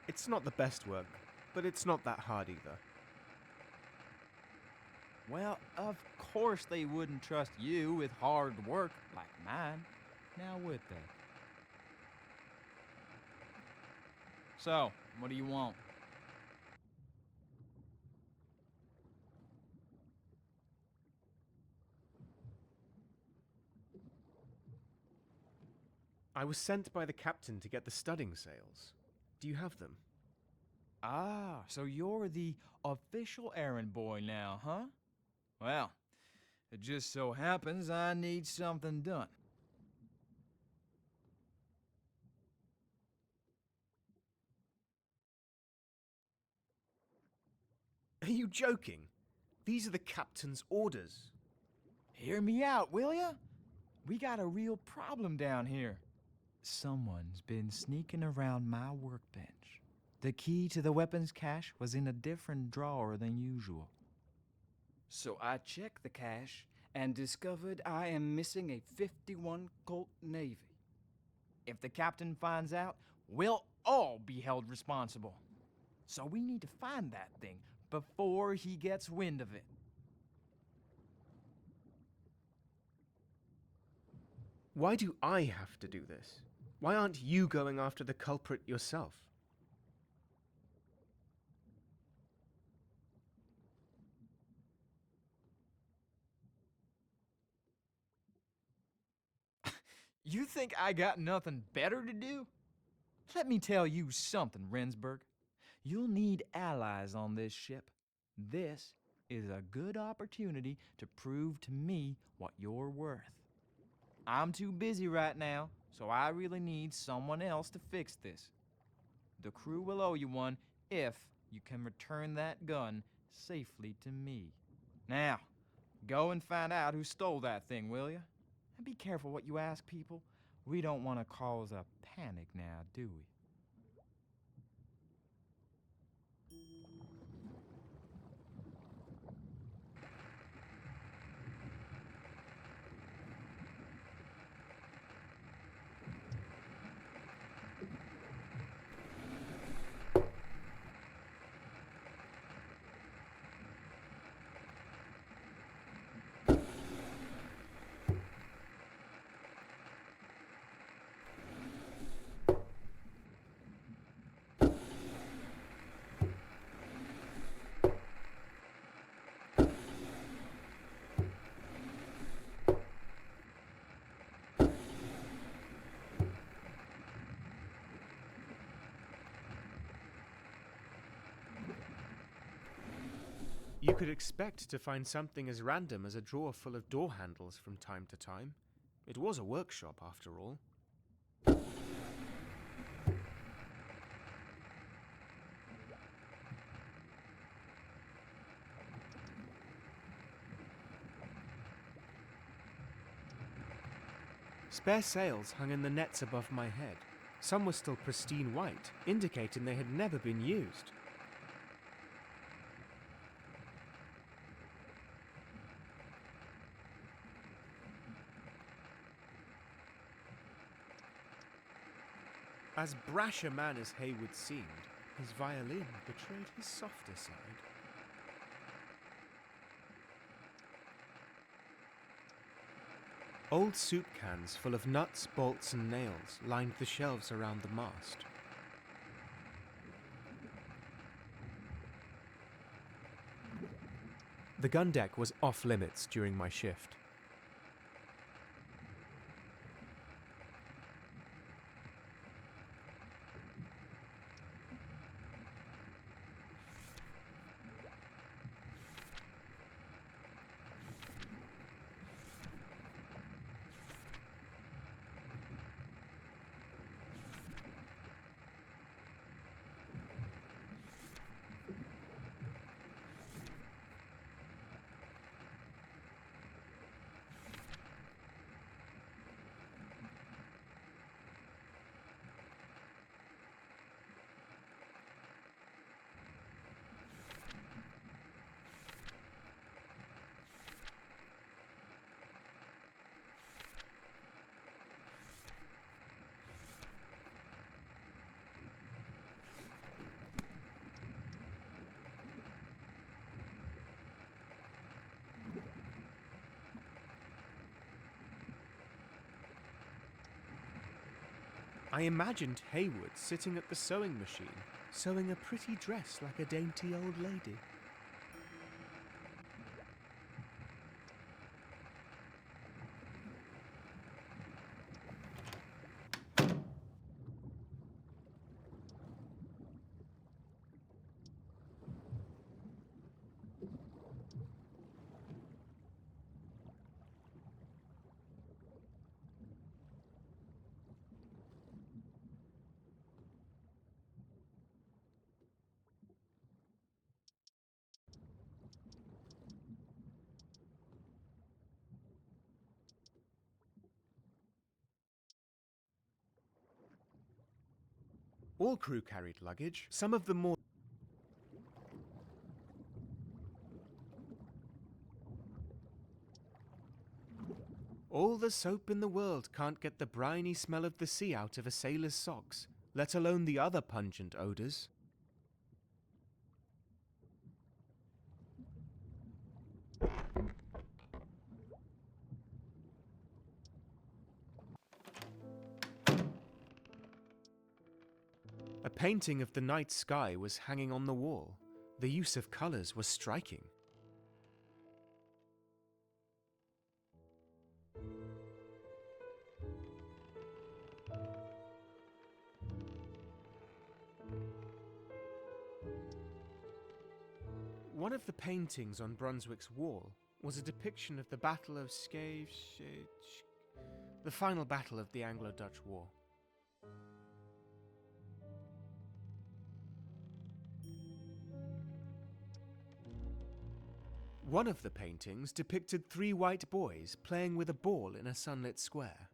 It's not the best work, but it's not that hard either. Well, of course they wouldn't trust you with hard work like mine, now would they? So, what do you want? I was sent by the captain to get the studding sails. Do you have them? Ah, so you're the official errand boy now, huh? Well, it just so happens I need something done. Are you joking? These are the captain's orders. Hear me out, will ya? We got a real problem down here. Someone's been sneaking around my workbench. The key to the weapons cache was in a different drawer than usual. So I checked the cache and discovered I am missing a 51 Colt Navy. If the captain finds out, we'll all be held responsible. So we need to find that thing before he gets wind of it. Why do I have to do this? Why aren't you going after the culprit yourself? You think I got nothing better to do? Let me tell you something, Rensburg. You'll need allies on this ship. This is a good opportunity to prove to me what you're worth. I'm too busy right now, so I really need someone else to fix this. The crew will owe you one if you can return that gun safely to me. Now, go and find out who stole that thing, will you? And be careful what you ask people. We don't want to cause a panic now, do we? You could expect to find something as random as a drawer full of door handles from time to time. It was a workshop, after all. Spare sails hung in the nets above my head. Some were still pristine white, indicating they had never been used. As brash a man as Haywood seemed, his violin betrayed his softer side. Old soup cans full of nuts, bolts and nails lined the shelves around the mast. The gun deck was off limits during my shift. I imagined Haywood sitting at the sewing machine, sewing a pretty dress like a dainty old lady. All crew carried luggage, some of them more. All the soap in the world can't get the briny smell of the sea out of a sailor's socks, let alone the other pungent odours. A painting of the night sky was hanging on the wall. The use of colours was striking. One of the paintings on Brunswick's wall was a depiction of the Battle of the final battle of the Anglo-Dutch War. One of the paintings depicted 3 white boys playing with a ball in a sunlit square.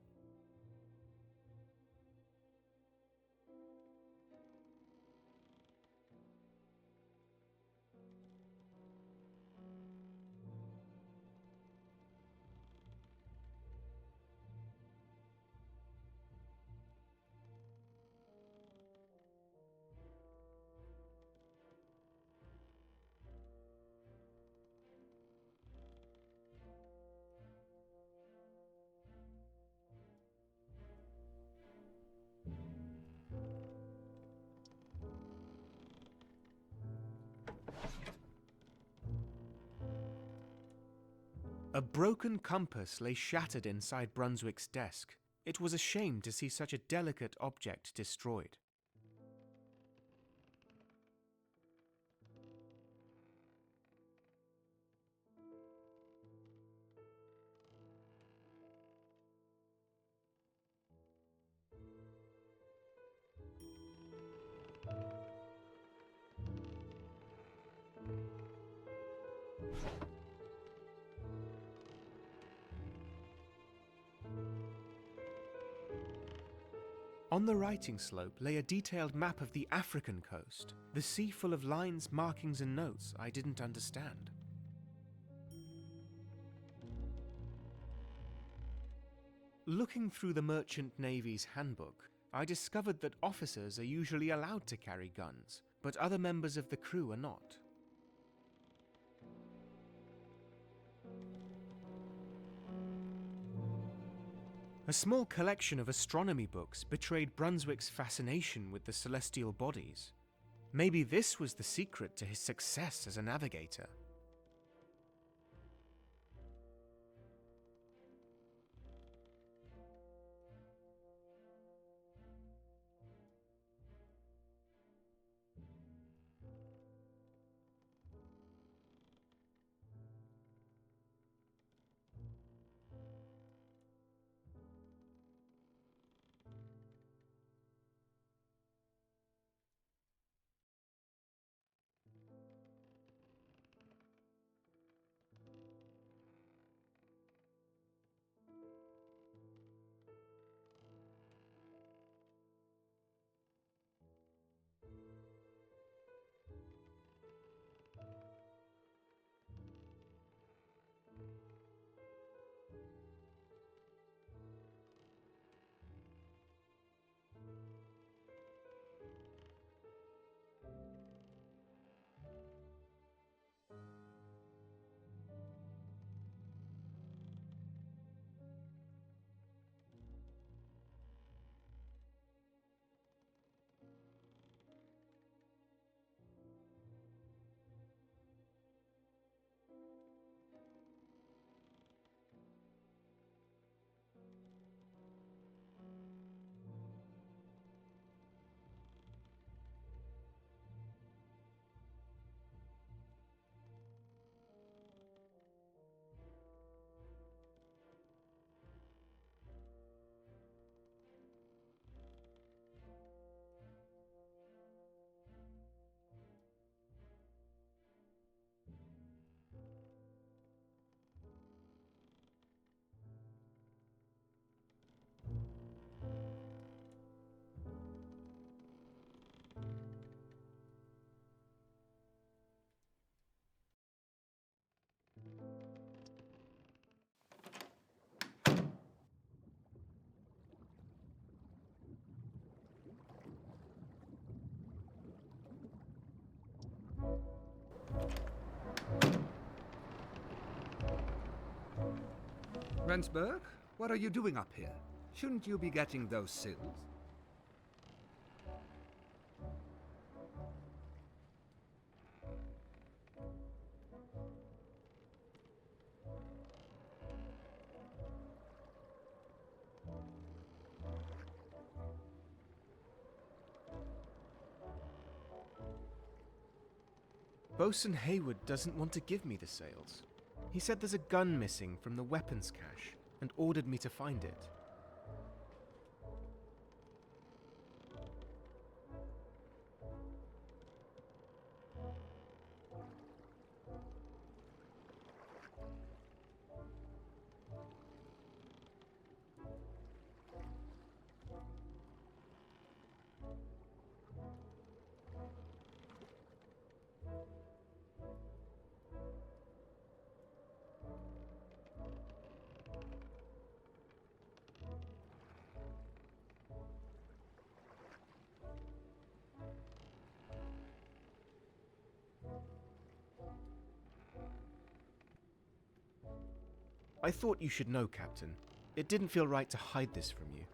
A broken compass lay shattered inside Brunswick's desk. It was a shame to see such a delicate object destroyed. On the writing slope lay a detailed map of the African coast, the sea full of lines, markings and notes I didn't understand. Looking through the Merchant Navy's handbook, I discovered that officers are usually allowed to carry guns, but other members of the crew are not. A small collection of astronomy books betrayed Brunswick's fascination with the celestial bodies. Maybe this was the secret to his success as a navigator. Rensburg, what are you doing up here? Shouldn't you be getting those sills? Bosun Haywood doesn't want to give me the sails. He said there's a gun missing from the weapons cache and ordered me to find it. I thought you should know, Captain. It didn't feel right to hide this from you.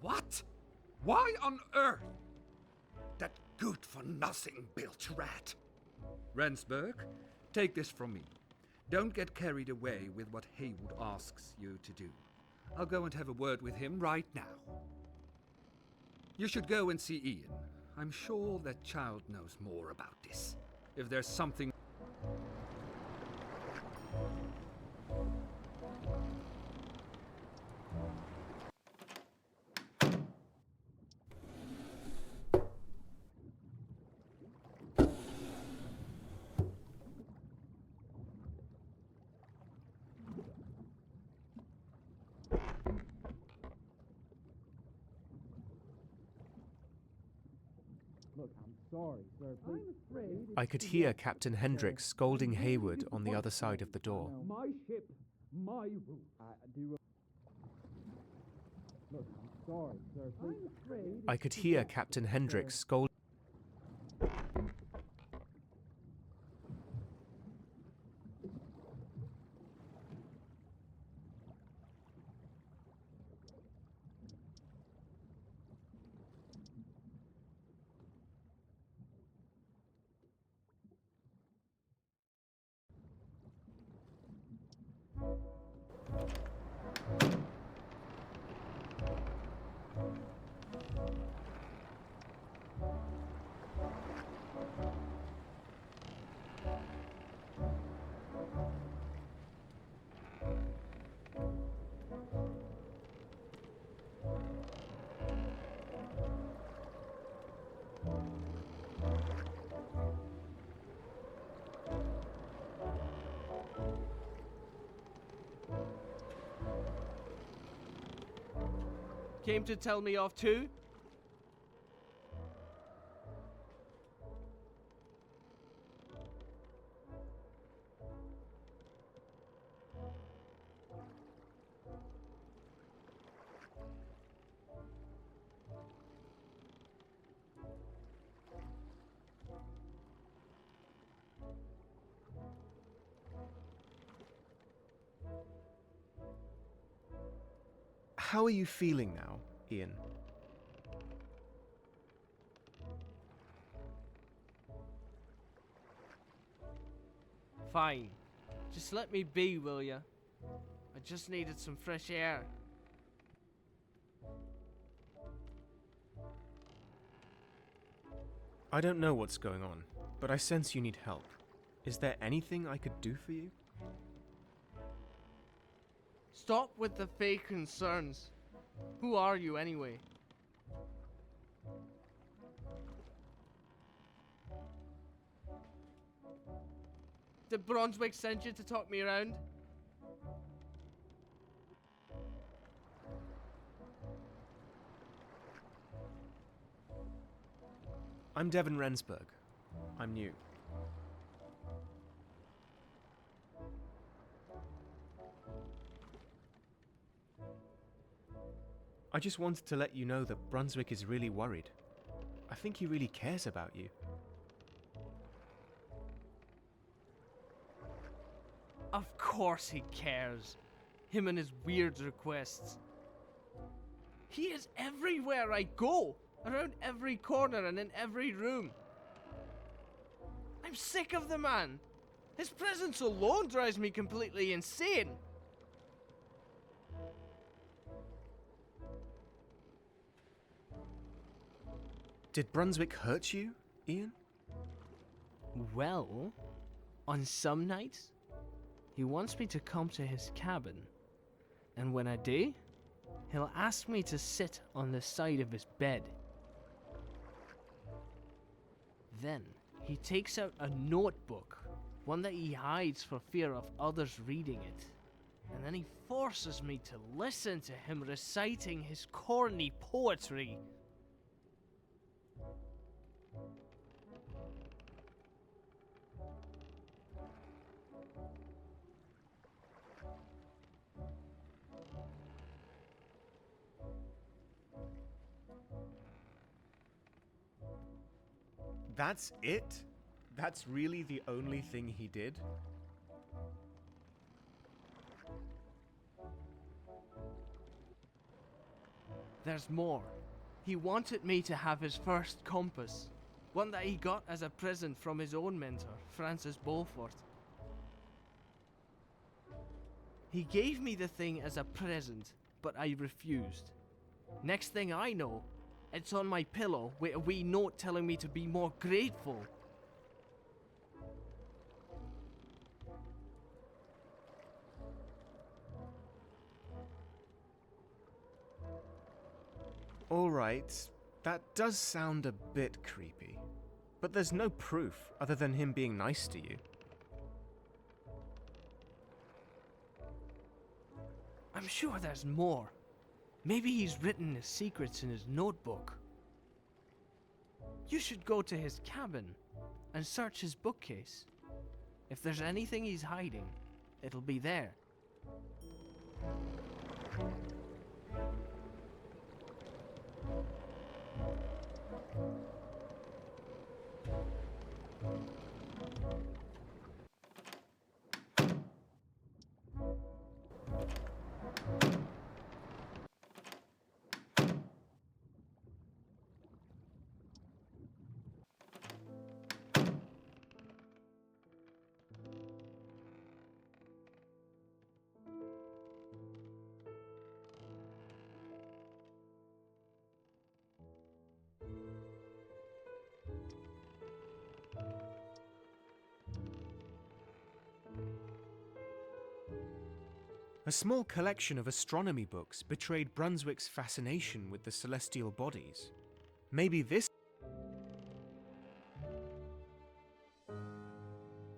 What? Why on earth? That good-for-nothing bilge rat. Rensburg, take this from me. Don't get carried away with what Haywood asks you to do. I'll go and have a word with him right now. You should go and see Ian. I'm sure that child knows more about this. If there's something... Look, I'm sorry, sir. I'm afraid. I could hear Captain Hendricks scolding Haywood on the other side of the door. My ship, my route. Look, I'm sorry, sir. I'm afraid. I could hear Captain Hendricks scolding. Came to tell me off too? How are you feeling now, Ian? Fine. Just let me be, will ya? I just needed some fresh air. I don't know what's going on, but I sense you need help. Is there anything I could do for you? Stop with the fake concerns. Who are you anyway? Did Brunswick send you to talk me around? I'm Devon Rensburg. I'm new. I just wanted to let you know that Brunswick is really worried. I think he really cares about you. Of course he cares. Him and his weird requests. He is everywhere I go, around every corner and in every room. I'm sick of the man. His presence alone drives me completely insane. Did Brunswick hurt you, Ian? Well, on some nights, he wants me to come to his cabin. And when I do, he'll ask me to sit on the side of his bed. Then, he takes out a notebook, one that he hides for fear of others reading it. And then he forces me to listen to him reciting his corny poetry. That's it? That's really the only thing he did? There's more. He wanted me to have his first compass, one that he got as a present from his own mentor, Francis Beaufort. He gave me the thing as a present, but I refused. Next thing I know, it's on my pillow with a wee note telling me to be more grateful. Alright, that does sound a bit creepy. But there's no proof other than him being nice to you. I'm sure there's more. Maybe he's written his secrets in his notebook. You should go to his cabin and search his bookcase. If there's anything he's hiding, it'll be there. A small collection of astronomy books betrayed Brunswick's fascination with the celestial bodies. Maybe this...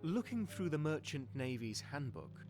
Looking through the Merchant Navy's handbook,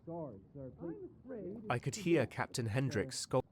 Sorry, sir. Please. I'm afraid. I could hear Captain Hendricks scold.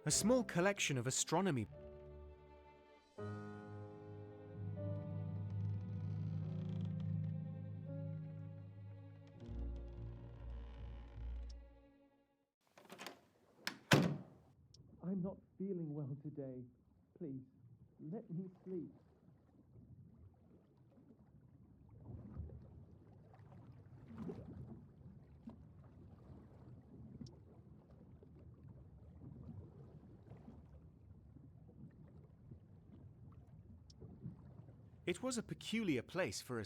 A small collection of astronomy. I'm not feeling well today. Please, let me sleep. It was a peculiar place for a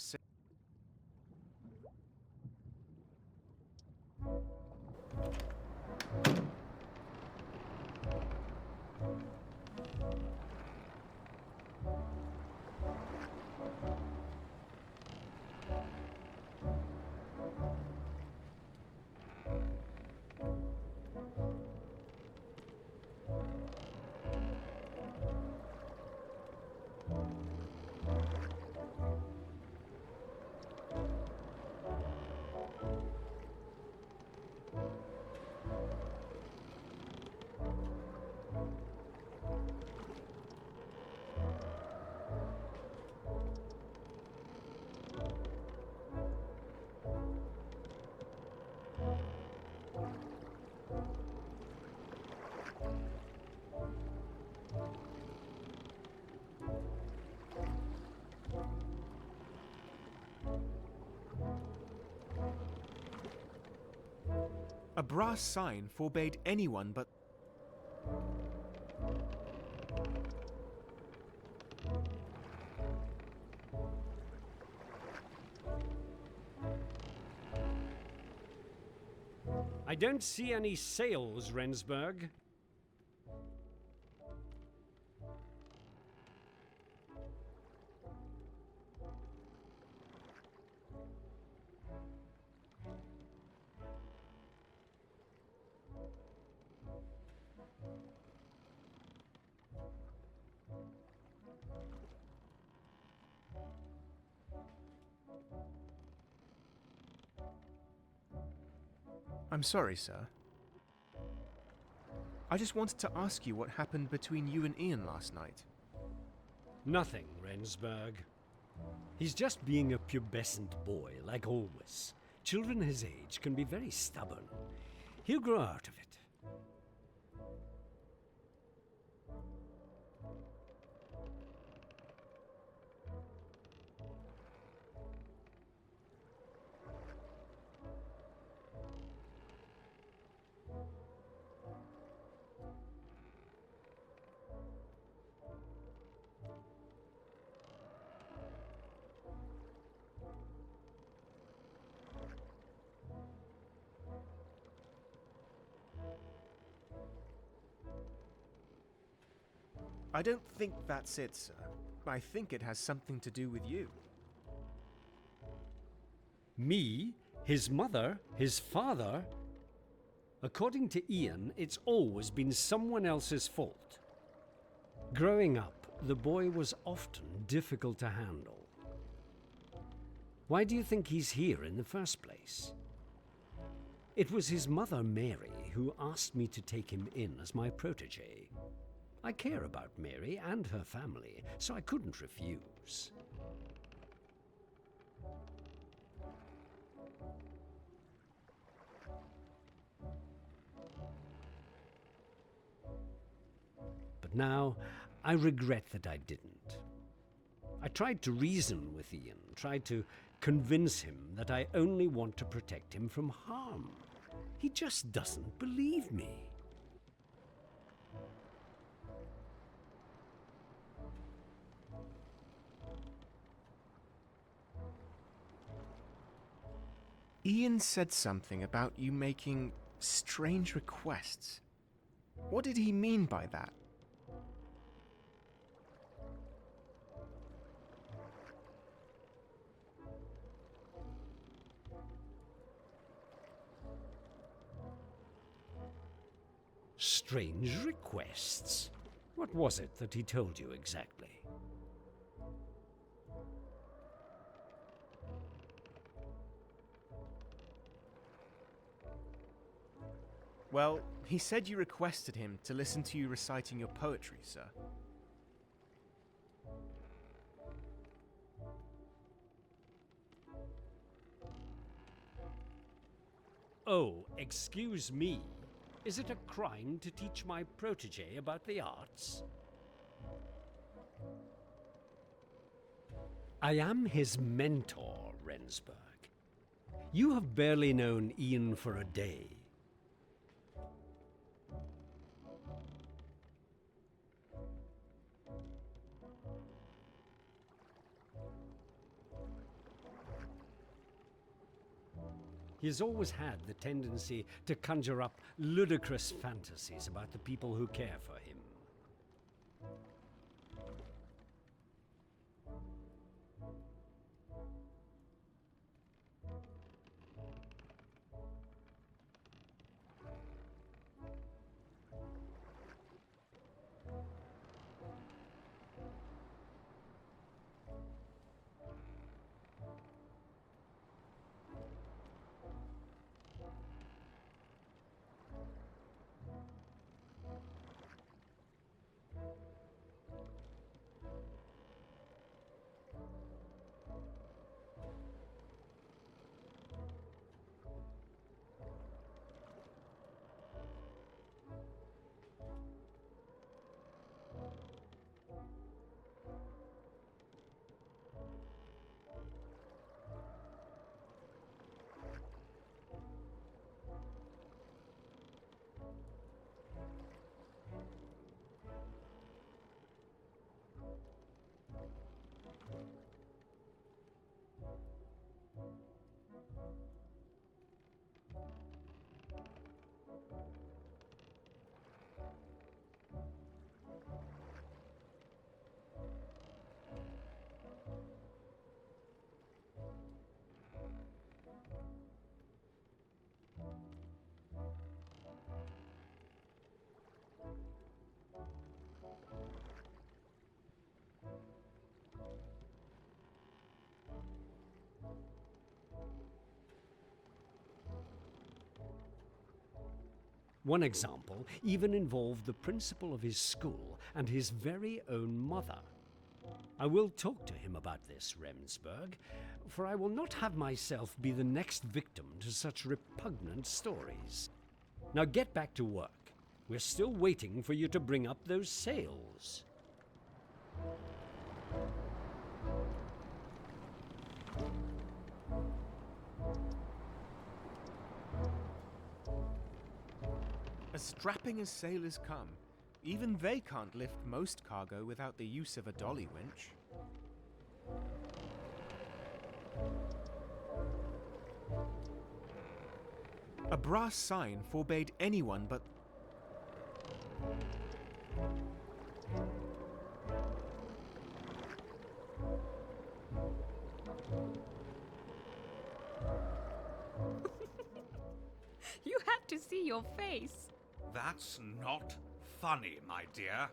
A brass sign forbade anyone but... I don't see any sails, Rensburg. I'm sorry, sir. I just wanted to ask you what happened between you and Ian last night. Nothing, Rensburg. He's just being a pubescent boy, like always. Children his age can be very stubborn. He'll grow out of it. I don't think that's it, sir. I think it has something to do with you. Me? His mother? His father? According to Ian, it's always been someone else's fault. Growing up, the boy was often difficult to handle. Why do you think he's here in the first place? It was his mother, Mary, who asked me to take him in as my protege. I care about Mary and her family, so I couldn't refuse. But now, I regret that I didn't. I tried to reason with Ian, tried to convince him that I only want to protect him from harm. He just doesn't believe me. Ian said something about you making strange requests. What did he mean by that? Strange requests? What was it that he told you exactly? Well, he said you requested him to listen to you reciting your poetry, sir. Oh, excuse me. Is it a crime to teach my protege about the arts? I am his mentor, Rensburg. You have barely known Ian for a day. He has always had the tendency to conjure up ludicrous fantasies about the people who care for him. One example even involved the principal of his school and his very own mother. I will talk to him about this, Remsburg, for I will not have myself be the next victim to such repugnant stories. Now get back to work. We're still waiting for you to bring up those sails. As strapping as sailors come, even they can't lift most cargo without the use of a dolly winch. A brass sign forbade anyone but... to see your face. That's not funny, my dear.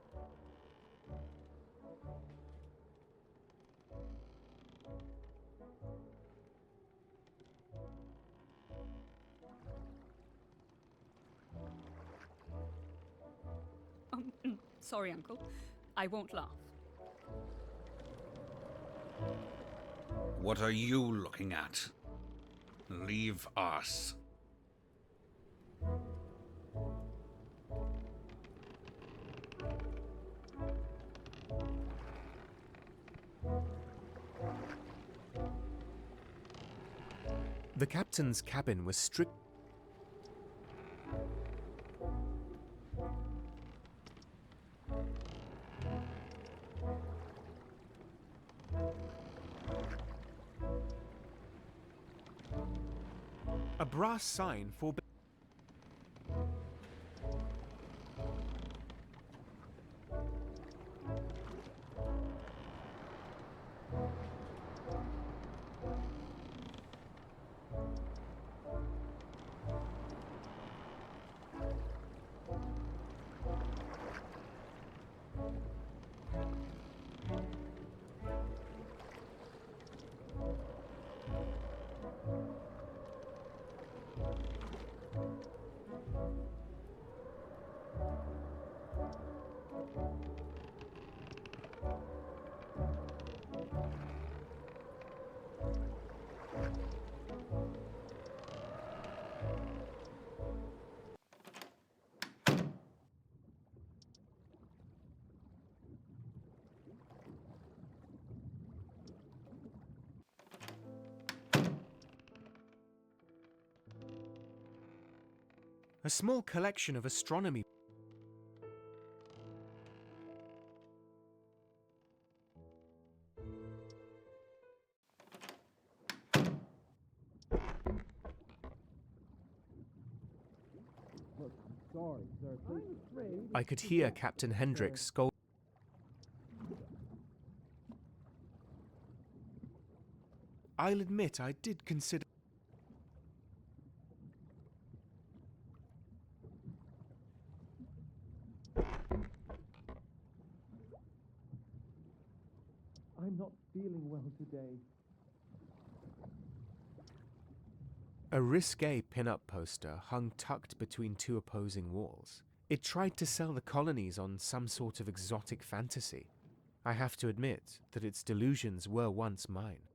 Sorry, Uncle. I won't laugh. What are you looking at? Leave us. The captain's cabin was strict. A brass sign for. A small collection of astronomy. Look, I'm sorry, sir. I'm afraid. I could hear Captain Hendricks scold. I'll admit I did consider. I'm not feeling well today. A risque pin-up poster hung tucked between two opposing walls. It tried to sell the colonies on some sort of exotic fantasy. I have to admit that its delusions were once mine.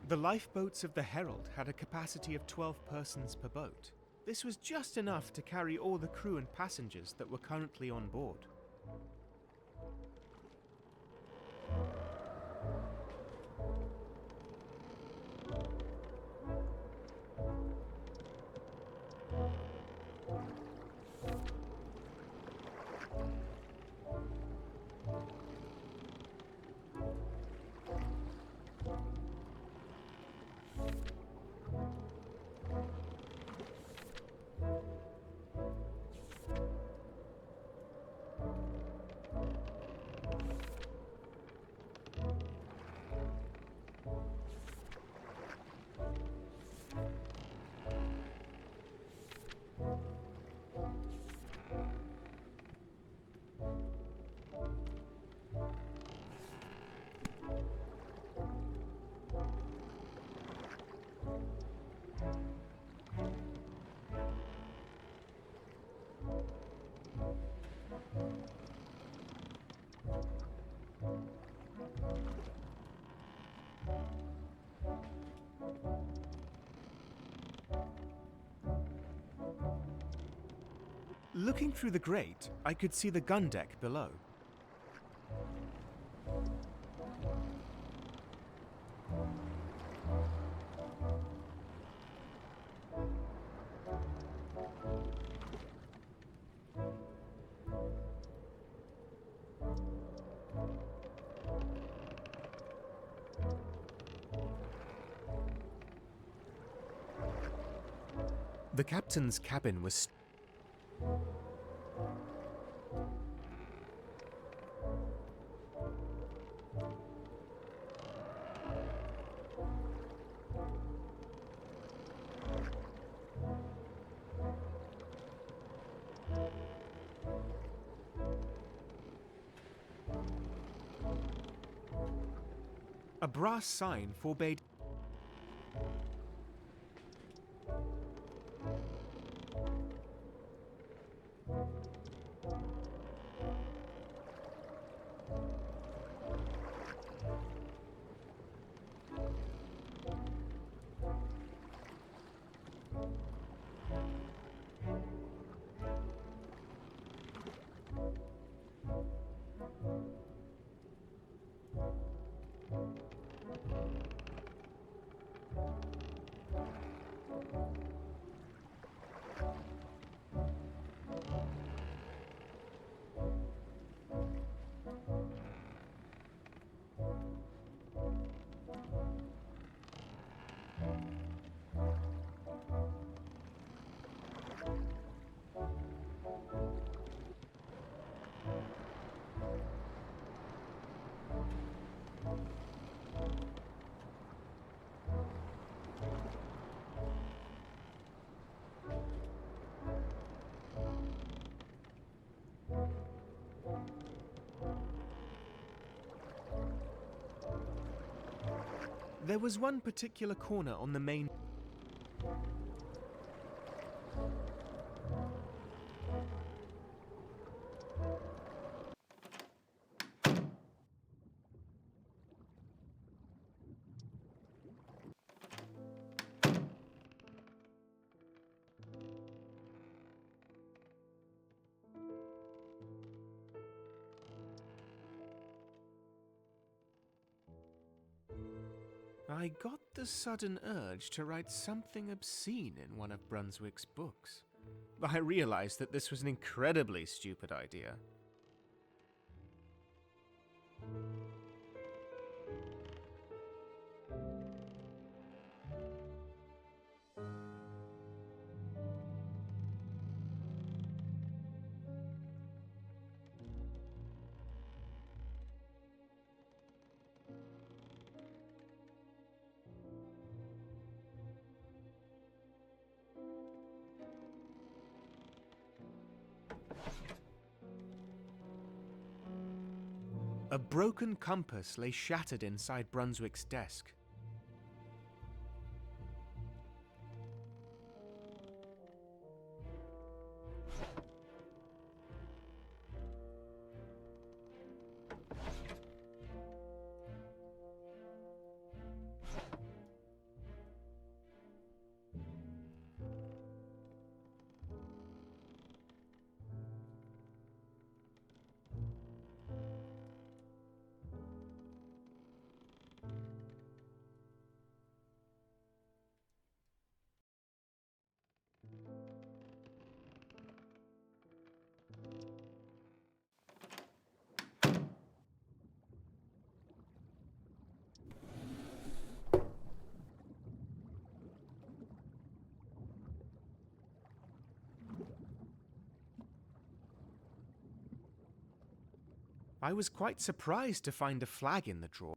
The lifeboats of the Herald had a capacity of 12 persons per boat. This was just enough to carry all the crew and passengers that were currently on board. Looking through the grate, I could see the gun deck below. The captain's cabin was a brass sign forbade. There was one particular corner on the main. I got the sudden urge to write something obscene in one of Brunswick's books. I realized that this was an incredibly stupid idea. A broken compass lay shattered inside Brunswick's desk. I was quite surprised to find a flag in the drawer.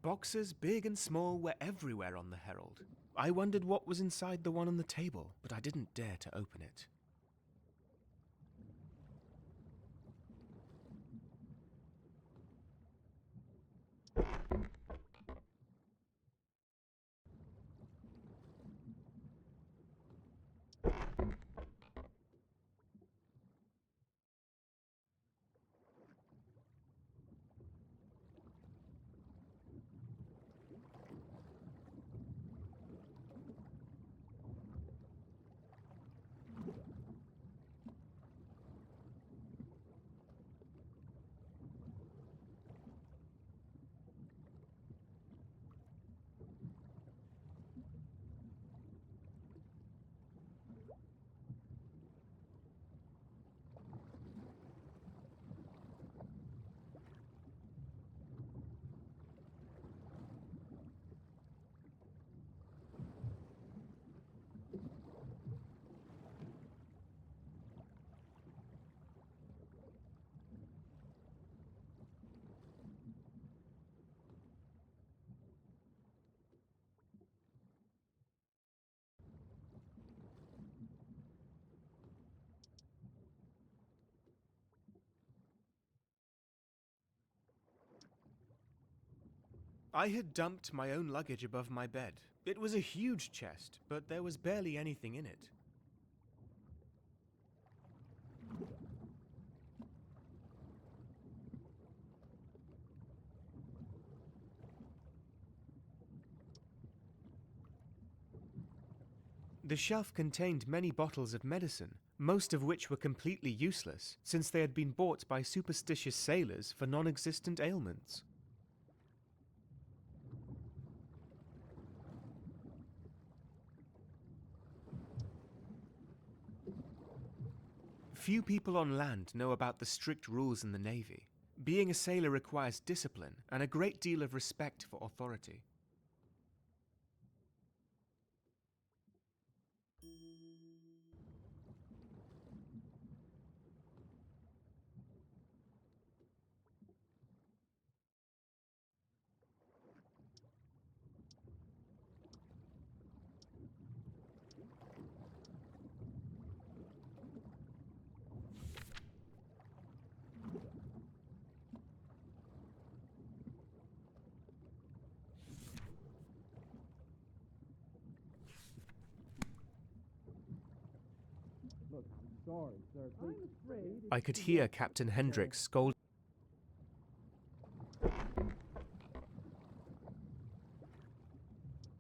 Boxes, big and small, were everywhere on the Herald. I wondered what was inside the one on the table, but I didn't dare to open it. I had dumped my own luggage above my bed. It was a huge chest, but there was barely anything in it. The shelf contained many bottles of medicine, most of which were completely useless, since they had been bought by superstitious sailors for non-existent ailments. Few people on land know about the strict rules in the Navy. Being a sailor requires discipline and a great deal of respect for authority. Look, I'm sorry, sir. I'm afraid I could hear Captain Hendricks scold.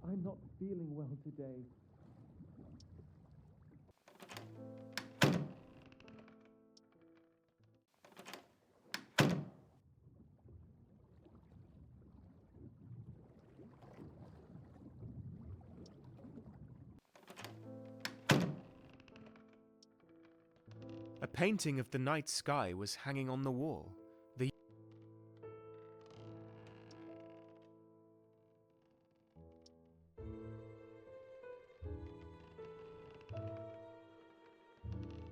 I'm not feeling well today. A painting of the night sky was hanging on the wall.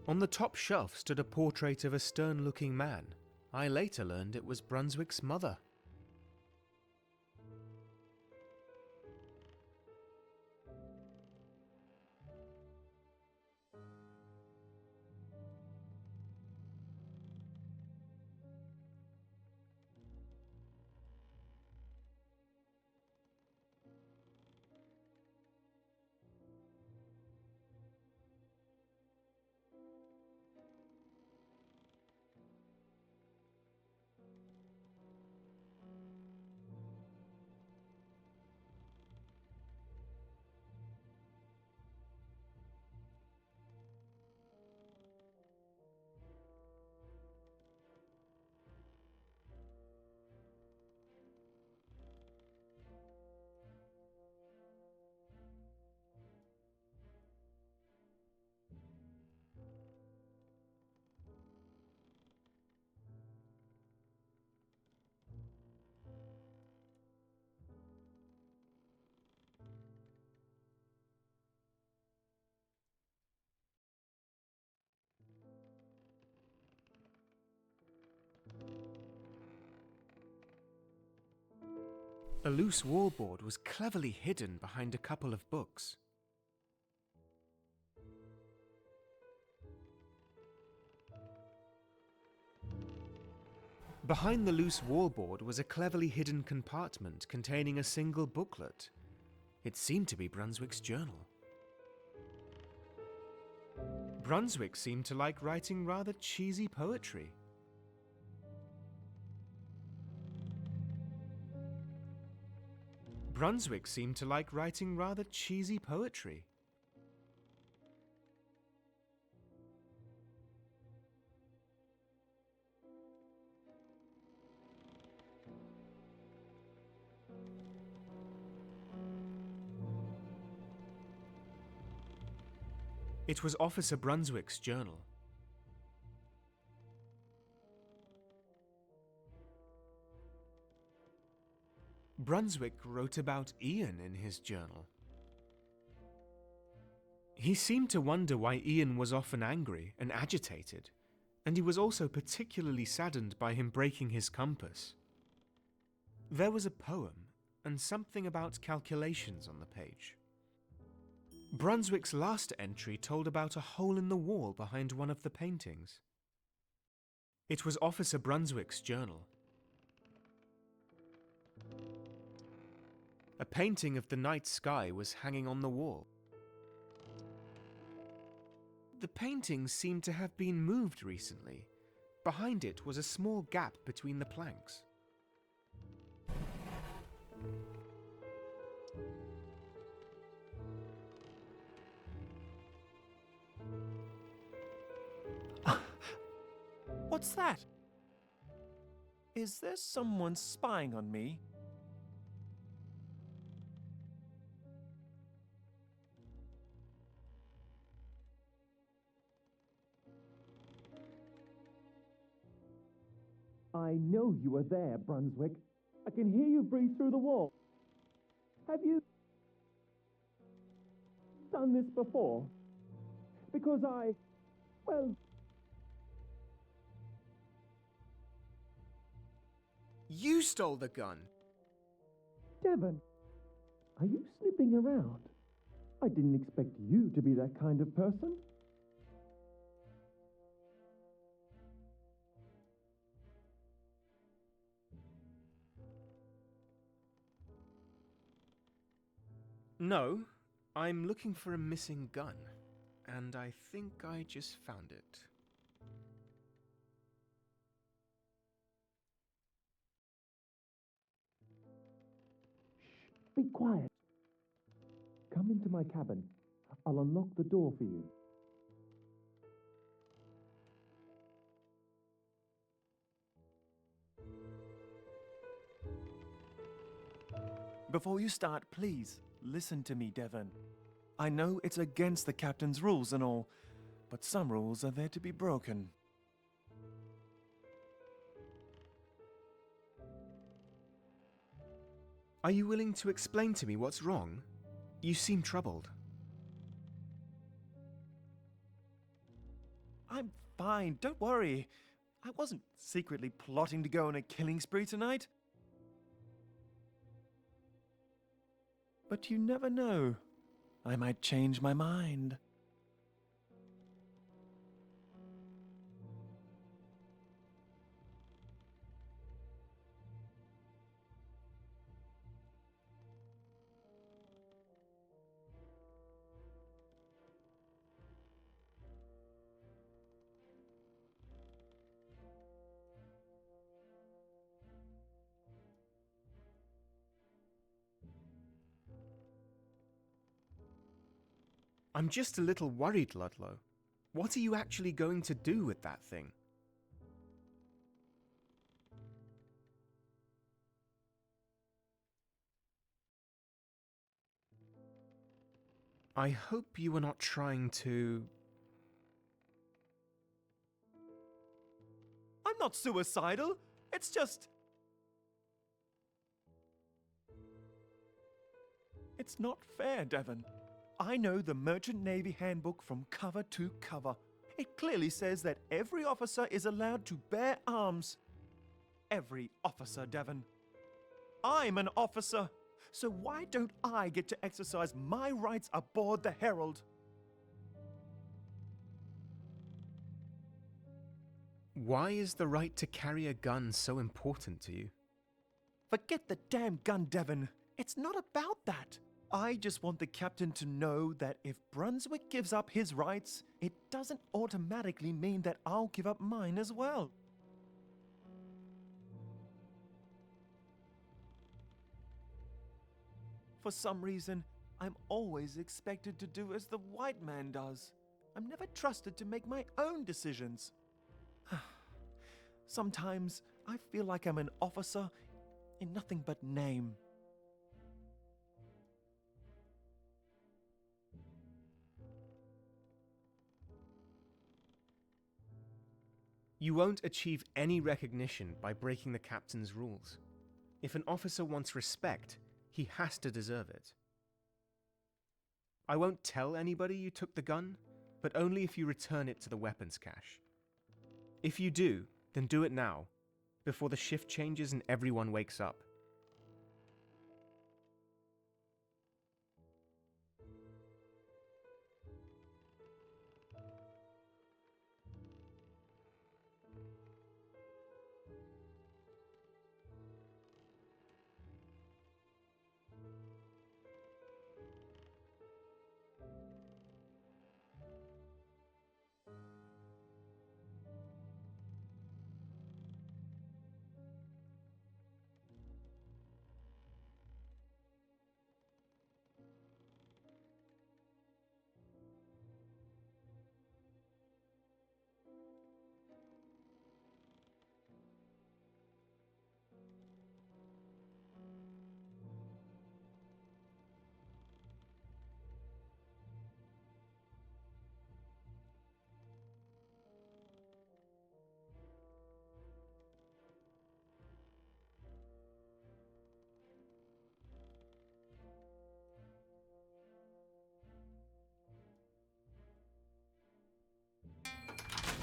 On the top shelf stood a portrait of a stern-looking man. I later learned it was Brunswick's mother. A loose wallboard was cleverly hidden behind a couple of books. Behind the loose wallboard was a cleverly hidden compartment containing a single booklet. It seemed to be Brunswick's journal. Brunswick seemed to like writing rather cheesy poetry. Brunswick seemed to like writing rather cheesy poetry. It was Officer Brunswick's journal. Brunswick wrote about Ian in his journal. He seemed to wonder why Ian was often angry and agitated, and he was also particularly saddened by him breaking his compass. There was a poem and something about calculations on the page. Brunswick's last entry told about a hole in the wall behind one of the paintings. It was Officer Brunswick's journal. A painting of the night sky was hanging on the wall. The painting seemed to have been moved recently. Behind it was a small gap between the planks. What's that? Is there someone spying on me? I know you are there, Brunswick. I can hear you breathe through the wall. Have you done this before? Because well... You stole the gun! Devon, are you snooping around? I didn't expect you to be that kind of person. No, I'm looking for a missing gun, and I think I just found it. Be quiet. Come into my cabin. I'll unlock the door for you. Before you start, please, listen to me, Devon. I know it's against the captain's rules and all, but some rules are there to be broken. Are you willing to explain to me what's wrong? You seem troubled. I'm fine, don't worry. I wasn't secretly plotting to go on a killing spree tonight. But you never know. I might change my mind. I'm just a little worried, Ludlow. What are you actually going to do with that thing? I hope you are not trying to... I'm not suicidal. It's just... It's not fair, Devon. I know the Merchant Navy Handbook from cover to cover. It clearly says that every officer is allowed to bear arms. Every officer, Devon. I'm an officer, so why don't I get to exercise my rights aboard the Herald? Why is the right to carry a gun so important to you? Forget the damn gun, Devon. It's not about that. I just want the captain to know that if Brunswick gives up his rights, it doesn't automatically mean that I'll give up mine as well. For some reason, I'm always expected to do as the white man does. I'm never trusted to make my own decisions. Sometimes I feel like I'm an officer in nothing but name. You won't achieve any recognition by breaking the captain's rules. If an officer wants respect, he has to deserve it. I won't tell anybody you took the gun, but only if you return it to the weapons cache. If you do, then do it now, before the shift changes and everyone wakes up.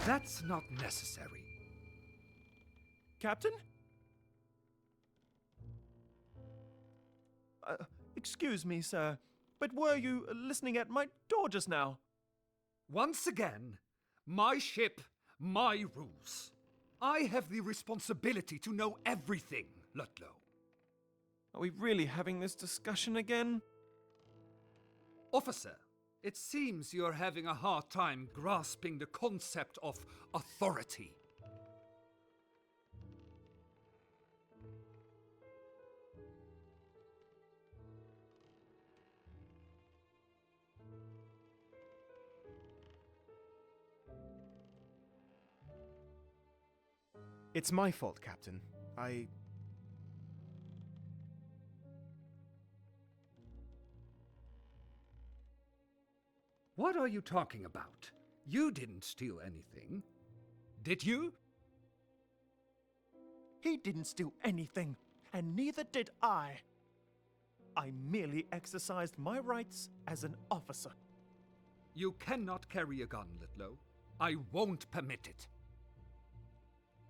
That's not necessary. Captain? Excuse me, sir, but were you listening at my door just now? Once again, my ship, my rules. I have the responsibility to know everything, Ludlow. Are we really having this discussion again? Officer, it seems you're having a hard time grasping the concept of authority. It's my fault, Captain. What are you talking about? You didn't steal anything. Did you? He didn't steal anything, and neither did I. I merely exercised my rights as an officer. You cannot carry a gun, Ludlow. I won't permit it.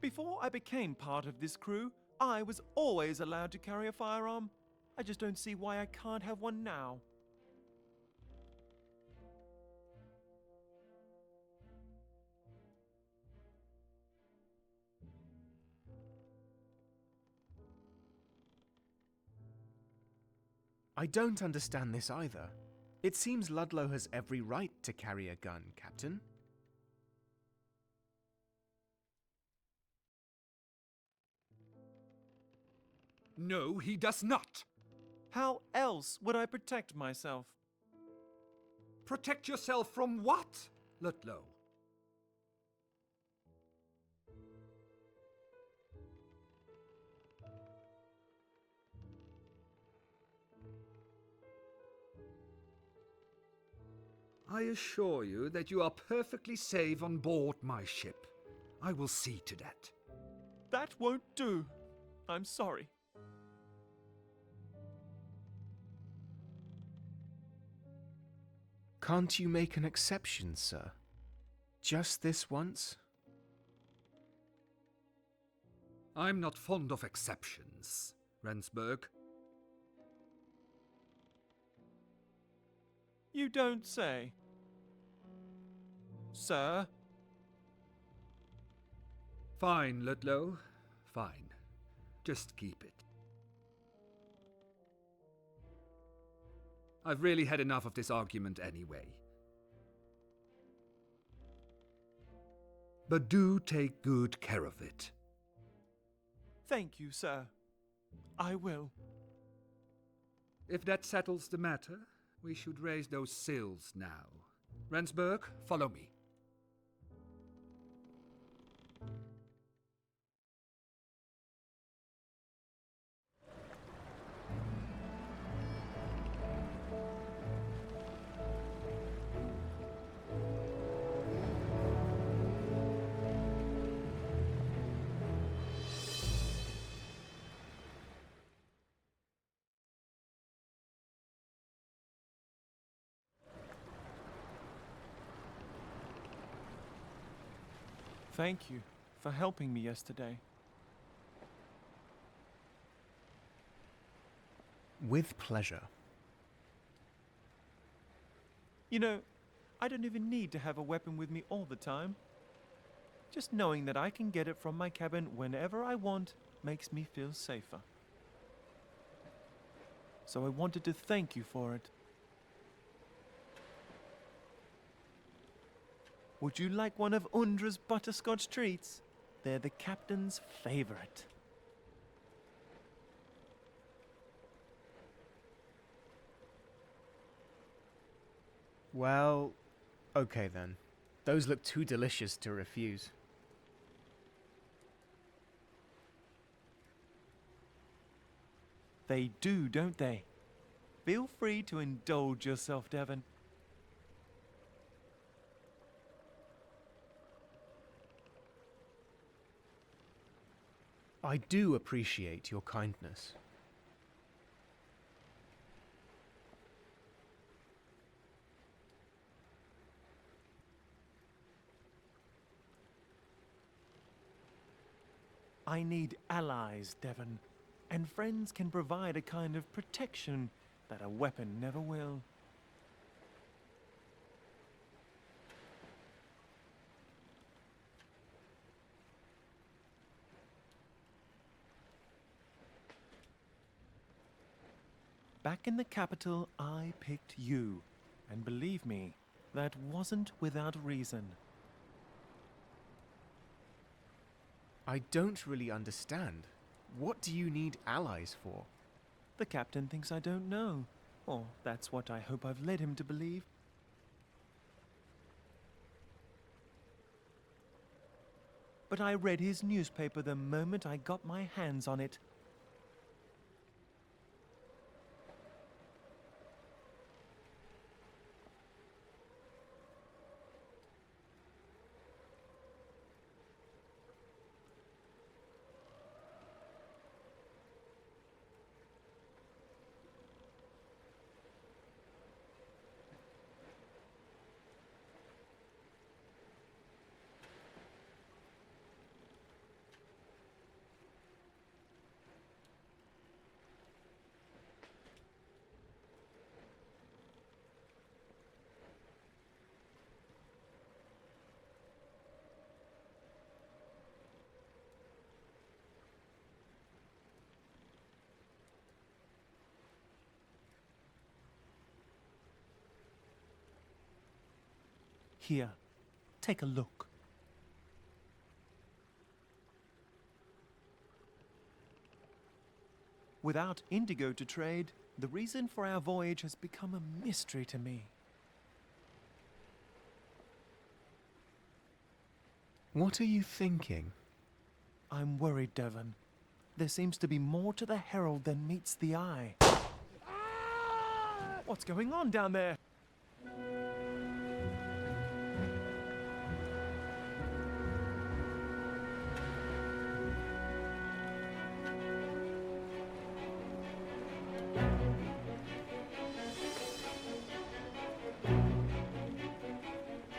Before I became part of this crew, I was always allowed to carry a firearm. I just don't see why I can't have one now. I don't understand this either. It seems Ludlow has every right to carry a gun, Captain. No, he does not. How else would I protect myself? Protect yourself from what, Ludlow? I assure you that you are perfectly safe on board my ship. I will see to that. That won't do. I'm sorry. Can't you make an exception, sir? Just this once? I'm not fond of exceptions, Rendsburg. You don't say. Sir? Fine, Ludlow. Fine. Just keep it. I've really had enough of this argument anyway. But do take good care of it. Thank you, sir. I will. If that settles the matter, we should raise those sails now. Rendsburg, follow me. Thank you for helping me yesterday. With pleasure. You know, I don't even need to have a weapon with me all the time. Just knowing that I can get it from my cabin whenever I want makes me feel safer. So I wanted to thank you for it. Would you like one of Undra's butterscotch treats? They're the captain's favorite. Well, okay then. Those look too delicious to refuse. They do, don't they? Feel free to indulge yourself, Devon. I do appreciate your kindness. I need allies, Devon, and friends can provide a kind of protection that a weapon never will. Back in the capital, I picked you. And believe me, that wasn't without reason. I don't really understand. What do you need allies for? The captain thinks I don't know. Or that's what I hope I've led him to believe. But I read his newspaper the moment I got my hands on it. Here, take a look. Without indigo to trade, the reason for our voyage has become a mystery to me. What are you thinking? I'm worried, Devon. There seems to be more to the Herald than meets the eye. What's going on down there?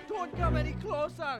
Don't come any closer!